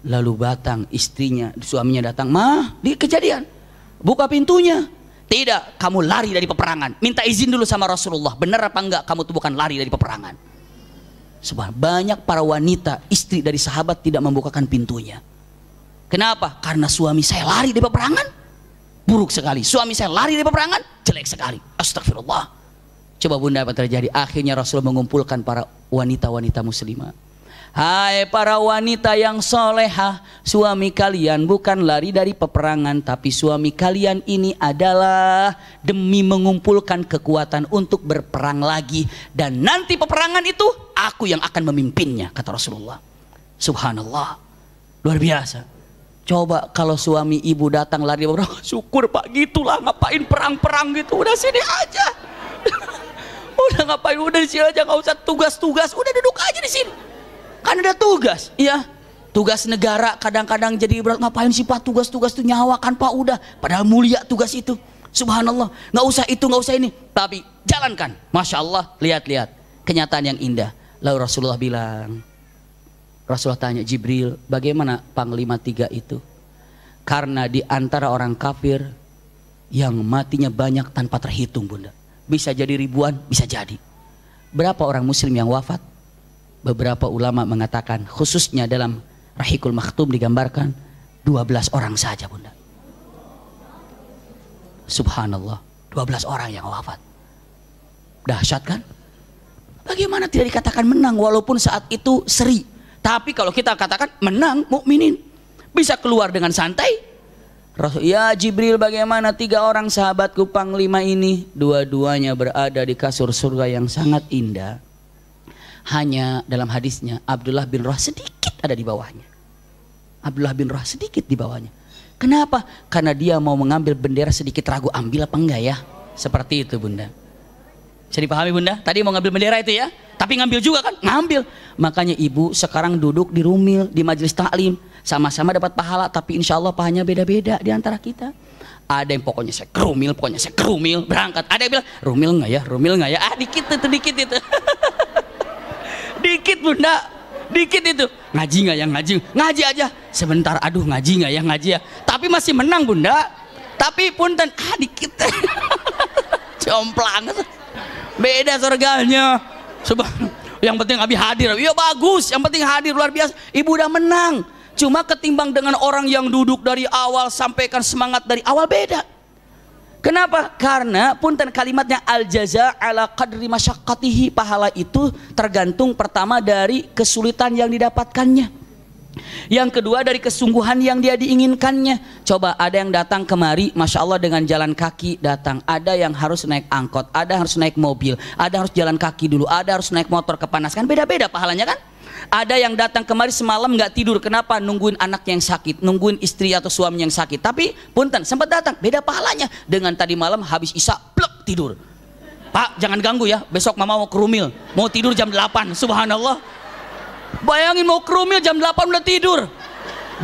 Lalu datang istrinya, suaminya datang, mah di kejadian, buka pintunya. Tidak, kamu lari dari peperangan. Minta izin dulu sama Rasulullah, benar apa enggak kamu tuh bukan lari dari peperangan. Sebab banyak para wanita istri dari sahabat tidak membukakan pintunya. Kenapa? Karena suami saya lari dari peperangan. Buruk sekali. Suami saya lari dari peperangan, jelek sekali. Astagfirullah. Coba bunda apa terjadi? Akhirnya Rasul mengumpulkan para wanita-wanita muslimah. Hai para wanita yang solehah, suami kalian bukan lari dari peperangan, tapi suami kalian ini adalah demi mengumpulkan kekuatan untuk berperang lagi. Dan nanti peperangan itu aku yang akan memimpinnya, kata Rasulullah. Subhanallah. Luar biasa. Coba kalau suami ibu datang lari, syukur pak, gitulah, ngapain perang-perang gitu, udah sini aja. Udah ngapain, udah di sini aja, nggak usah tugas-tugas, udah duduk aja di sini. Kan ada tugas, iya. Tugas negara kadang-kadang jadi berat, ngapain sih pak tugas-tugas itu, nyawa kan pak, udah. Padahal mulia tugas itu. Subhanallah, nggak usah itu, nggak usah ini, tapi jalankan. Masya Allah, lihat-lihat kenyataan yang indah. Lalu Rasulullah bilang, Rasulullah tanya Jibril, bagaimana panglima 3 itu? Karena di antara orang kafir yang matinya banyak tanpa terhitung bunda, bisa jadi ribuan, bisa jadi. Berapa orang muslim yang wafat? Beberapa ulama mengatakan, khususnya dalam Rahikul Maktum digambarkan 12 orang saja bunda. Subhanallah, 12 orang yang wafat. Dahsyat kan? Bagaimana tidak dikatakan menang walaupun saat itu seri? Tapi kalau kita katakan menang, mukminin bisa keluar dengan santai. Ya Jibril, bagaimana 3 orang sahabatku panglima ini? Dua-duanya berada di kasur surga yang sangat indah. Hanya dalam hadisnya Abdullah bin Rawah sedikit ada di bawahnya. Abdullah bin Rawah sedikit di bawahnya. Kenapa? Karena dia mau mengambil bendera, sedikit ragu, ambil apa enggak ya? Seperti itu bunda. Bisa dipahami bunda? Tadi mau ngambil bendera itu ya, tapi ngambil juga kan? Ngambil. Makanya ibu sekarang duduk di rumil, di majelis taklim, sama-sama dapat pahala, tapi insya Allah pahalanya beda-beda di antara kita. Ada yang pokoknya saya kerumil, berangkat. Ada yang bilang rumil nggak ya? Dikit itu. Dikit bunda, dikit itu. Ngaji nggak ya? Ngaji aja. Sebentar, aduh ngaji nggak ya? Tapi masih menang bunda. Tapi punten, dikit. Jomplang. Beda surganya. Yang penting Abi hadir. Iya bagus, yang penting hadir, luar biasa. Ibu udah menang. Cuma ketimbang dengan orang yang duduk dari awal, sampaikan semangat dari awal, beda. Kenapa? Karena punten kalimatnya al jaza ala qadri masyaqqatihi, pahala itu tergantung pertama dari kesulitan yang didapatkannya. Yang kedua dari kesungguhan yang dia diinginkannya. Coba ada yang datang kemari Masya Allah dengan jalan kaki datang, ada yang harus naik angkot, ada harus naik mobil, ada harus jalan kaki dulu, ada harus naik motor kepanaskan, beda-beda pahalanya kan. Ada yang datang kemari semalam nggak tidur, kenapa? Nungguin anak yang sakit, nungguin istri atau suami yang sakit, tapi punten sempat datang, beda pahalanya dengan tadi malam habis isya plek tidur. Pak jangan ganggu ya, besok mama mau kerumil, mau tidur jam 8. Subhanallah, bayangin mau kerumil jam 8 udah tidur,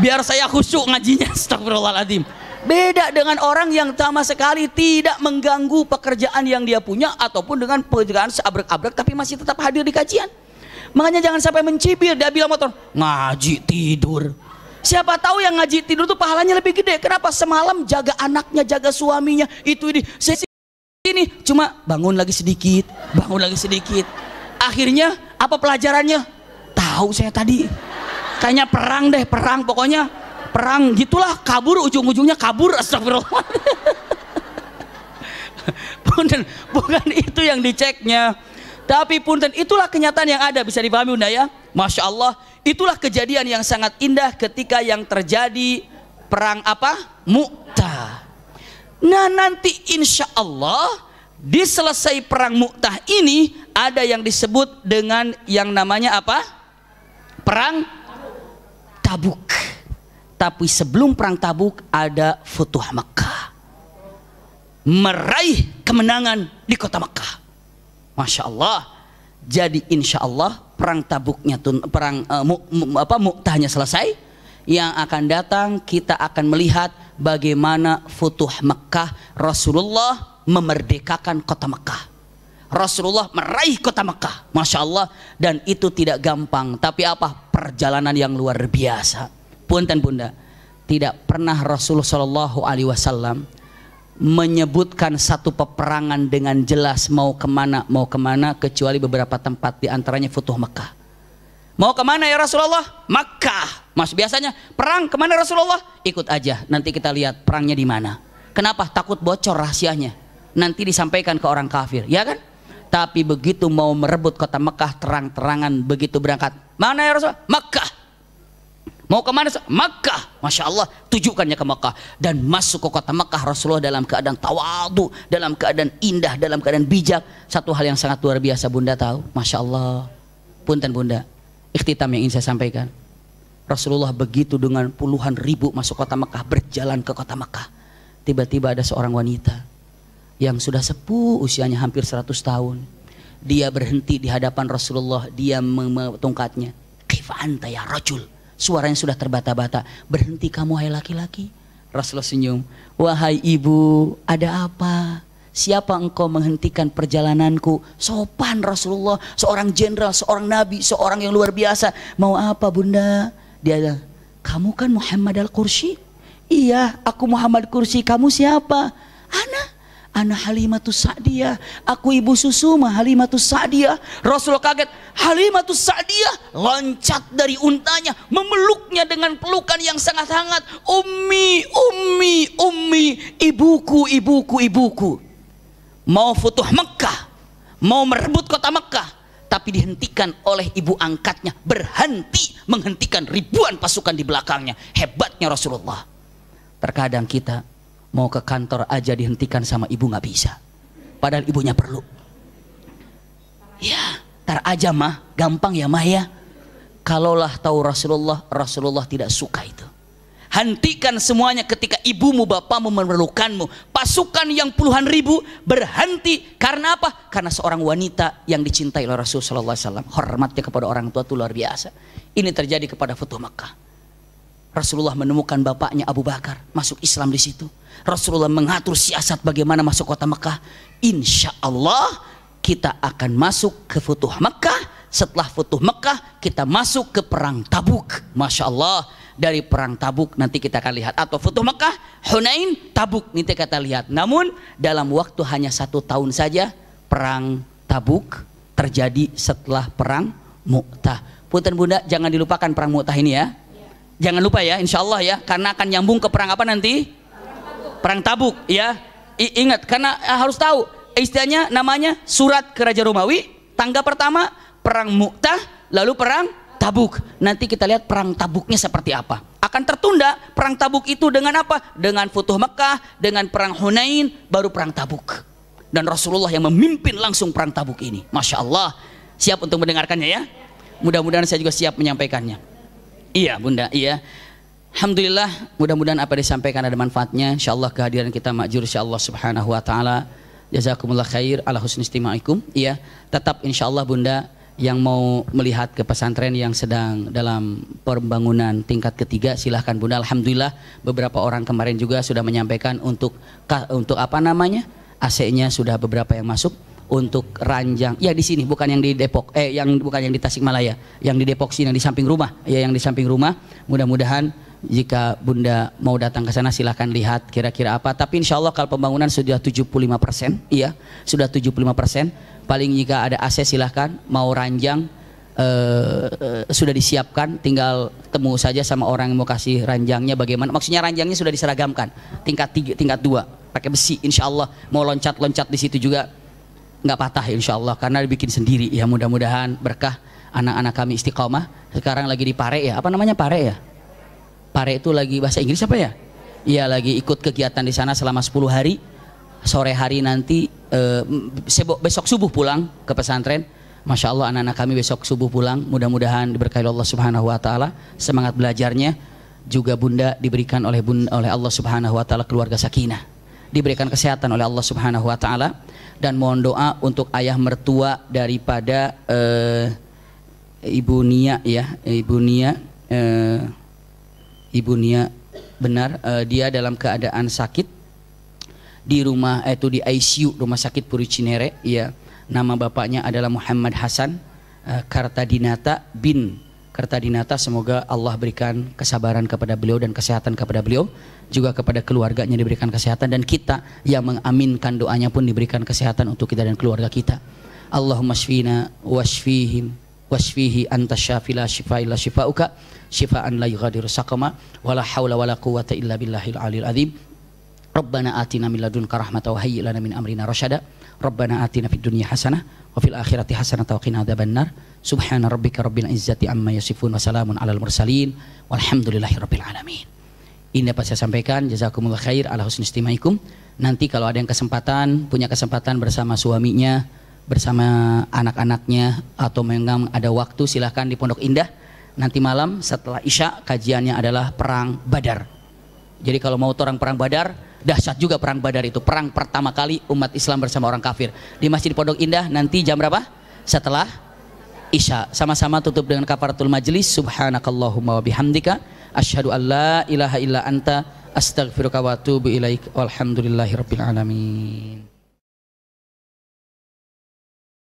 biar saya khusyuk ngajinya. Astagfirullahaladzim. Beda dengan orang yang sama sekali tidak mengganggu pekerjaan yang dia punya ataupun dengan pekerjaan seabrek-abrek tapi masih tetap hadir di kajian. Makanya jangan sampai mencibir, dia bilang motor ngaji tidur. Siapa tahu yang ngaji tidur tuh pahalanya lebih gede. Kenapa? Semalam jaga anaknya, jaga suaminya, itu ini. Sini cuma bangun lagi sedikit, bangun lagi sedikit. Akhirnya apa pelajarannya? Tahu saya tadi. Kayaknya perang deh, perang pokoknya. Perang gitulah, kabur, ujung-ujungnya kabur. Astagfirullah. Bukan itu yang diceknya. Tapi punten itulah kenyataan yang ada, bisa dipahami Bunda ya. Masya Allah, itulah kejadian yang sangat indah ketika yang terjadi perang apa? Mu'tah. Nah nanti insya Allah di selesai perang Mu'tah ini ada yang disebut dengan yang namanya apa? Perang Tabuk. Tapi sebelum perang Tabuk ada Futuh Makkah, meraih kemenangan di kota Makkah. Masya Allah. Jadi insya Allah perang Tabuknya tuh, perang Mu'tahnya selesai. Yang akan datang kita akan melihat bagaimana Futuh Makkah, Rasulullah memerdekakan kota Makkah. Rasulullah meraih kota Makkah, Masya Allah. Dan itu tidak gampang, tapi apa? Perjalanan yang luar biasa. Punten Bunda, tidak pernah Rasulullah SAW menyebutkan satu peperangan dengan jelas mau kemana, kecuali beberapa tempat, diantaranya Futuh Makkah. Mau kemana ya Rasulullah? Makkah. Mas biasanya perang kemana Rasulullah? Ikut aja, nanti kita lihat perangnya di mana. Kenapa? Takut bocor rahasianya, nanti disampaikan ke orang kafir, ya kan? Tapi begitu mau merebut kota Makkah, terang-terangan begitu berangkat. Mana ya Rasulullah? Makkah. Mau kemana? Makkah. Masya Allah, tujukannya ke Makkah. Dan masuk ke kota Makkah Rasulullah dalam keadaan tawadu, dalam keadaan indah, dalam keadaan bijak. Satu hal yang sangat luar biasa Bunda tahu, Masya Allah. Punten Bunda, ikhtitam yang ingin saya sampaikan. Rasulullah begitu dengan puluhan ribu masuk kota Makkah, berjalan ke kota Makkah. Tiba-tiba ada seorang wanita yang sudah sepuh usianya hampir 100 tahun. Dia berhenti di hadapan Rasulullah, dia tongkatnya. Kaifa anta ya rajul? Suaranya sudah terbata-bata. Berhenti kamu hai laki-laki. Rasulullah senyum. Wahai ibu, ada apa? Siapa engkau menghentikan perjalananku? Sopan Rasulullah, seorang jenderal, seorang nabi, seorang yang luar biasa. Mau apa Bunda? Dia bilang, kamu kan Muhammad Al-Qursi? Iya, aku Muhammad Qursi. Kamu siapa? Ana Halimatus Sa'diyah, aku ibu Susuma Halimatus Sa'diyah. Rasulullah kaget. Halimatus Sa'diyah loncat dari untanya, memeluknya dengan pelukan yang sangat hangat. Ummi, ummi, ummi, ibuku, ibuku, ibuku. Mau Futuh Makkah, mau merebut kota Makkah, tapi dihentikan oleh ibu angkatnya, berhenti menghentikan ribuan pasukan di belakangnya. Hebatnya Rasulullah. Terkadang kita mau ke kantor aja dihentikan sama ibu nggak bisa, padahal ibunya perlu. Ya, tar aja mah, gampang ya mah ya. Kalaulah tahu Rasulullah, Rasulullah tidak suka itu. Hentikan semuanya ketika ibumu, bapamu memerlukanmu. Pasukan yang puluhan ribu berhenti karena apa? Karena seorang wanita yang dicintai oleh Rasulullah SAW. Hormatnya kepada orang tua itu luar biasa. Ini terjadi kepada Futuh Makkah. Rasulullah menemukan bapaknya Abu Bakar masuk Islam di situ. Rasulullah mengatur siasat bagaimana masuk kota Makkah. Insya Allah kita akan masuk ke Futuh Makkah. Setelah Futuh Makkah kita masuk ke perang Tabuk. Masya Allah. Dari perang Tabuk nanti kita akan lihat, atau Futuh Makkah, Hunain, Tabuk nanti kita lihat. Namun dalam waktu hanya 1 tahun saja perang Tabuk terjadi setelah perang Mu'tah. Punten Bunda, jangan dilupakan perang Mu'tah ini ya. Jangan lupa ya, insya Allah ya, karena akan nyambung ke perang apa nanti? Perang Tabuk ya. Ingat, karena harus tahu istilahnya, namanya surat ke Raja Romawi. Tangga pertama perang Mu'tah, lalu perang Tabuk. Nanti kita lihat perang Tabuknya seperti apa. Akan tertunda perang Tabuk itu dengan apa? Dengan Futuh Mekah, dengan perang Hunain, baru perang Tabuk. Dan Rasulullah yang memimpin langsung perang Tabuk ini. Masya Allah. Siap untuk mendengarkannya ya? Mudah-mudahan saya juga siap menyampaikannya. Iya Bunda, iya. Alhamdulillah, mudah-mudahan apa disampaikan ada manfaatnya. Insyaallah kehadiran kita makjur insyaallah subhanahu wa ta'ala. Jazakumullah khair ala husni istimaikum. Iya, tetap insyaallah Bunda yang mau melihat ke pesantren yang sedang dalam pembangunan tingkat ketiga, silahkan Bunda. Alhamdulillah beberapa orang kemarin juga sudah menyampaikan untuk apa namanya, AC-nya sudah beberapa yang masuk. Untuk ranjang ya di sini, bukan yang di Depok, bukan yang di Tasikmalaya, yang di Depok sini, yang di samping rumah ya, yang di samping rumah. Mudah-mudahan jika Bunda mau datang ke sana silahkan lihat kira-kira apa. Tapi insya Allah kalau pembangunan sudah 75%, iya sudah 75%. Paling jika ada AC silahkan, mau ranjang sudah disiapkan, tinggal temu saja sama orang yang mau kasih ranjangnya bagaimana. Maksudnya ranjangnya sudah diseragamkan, tingkat 3, tingkat 2, pakai besi. Insya Allah mau loncat-loncat di situ juga nggak patah insya Allah, karena dibikin sendiri ya. Mudah-mudahan berkah, anak-anak kami istiqomah. Sekarang lagi di Pare ya, apa namanya Pare ya? Pare itu lagi bahasa Inggris apa ya? Iya, lagi ikut kegiatan di sana selama 10 hari. Sore hari nanti besok subuh pulang ke pesantren. Masya Allah anak-anak kami besok subuh pulang. Mudah-mudahan diberkahi Allah Subhanahu Wa Taala, semangat belajarnya. Juga Bunda diberikan oleh Allah Subhanahu Wa Taala keluarga sakinah, diberikan kesehatan oleh Allah Subhanahu Wa Taala. Dan mohon doa untuk ayah mertua daripada Ibu Nia ya, Ibu Nia benar, dia dalam keadaan sakit di rumah, itu di ICU rumah sakit Puri Cinere ya. Nama bapaknya adalah Muhammad Hasan Kartadinata bin Kartadinata. Semoga Allah berikan kesabaran kepada beliau dan kesehatan kepada beliau, juga kepada keluarganya diberikan kesehatan, dan kita yang mengaminkan doanya pun diberikan kesehatan untuk kita dan keluarga kita. Allahumma shfina washfihim washfihi anta syafi la shifa illa shifauka shifaan la yughadiru saqama wala hawla wala quwwata illa billahil aliyil azim. Rabbana atina min ladunka rahmatan wa hayyi lana min amrina rasyada. Rabbana atina fid dunya hasanah wa fil akhirati hasanah wa qina adzabannar. Subhana rabbika rabbil izzati amma yasifun wa salamun alal mursalin walhamdulillahi rabbil alamin. Ini dapat saya sampaikan. Jazakumullah khair ala husni istimaikum. Nanti kalau ada yang punya kesempatan bersama suaminya, bersama anak-anaknya, atau memang ada waktu, silahkan di Pondok Indah. Nanti malam setelah Isya kajiannya adalah perang Badar. Jadi kalau mau orang perang Badar, dahsyat juga perang Badar itu, perang pertama kali umat Islam bersama orang kafir di Masjid Pondok Indah. Nanti jam berapa? Setelah Isya. Sama-sama tutup dengan kafaratul majlis. Subhanakallahumma wa bihamdika asyhadu an la ilaha illa anta astaghfiruka wa atubu ilaik. Walhamdulillahirabbil alamin.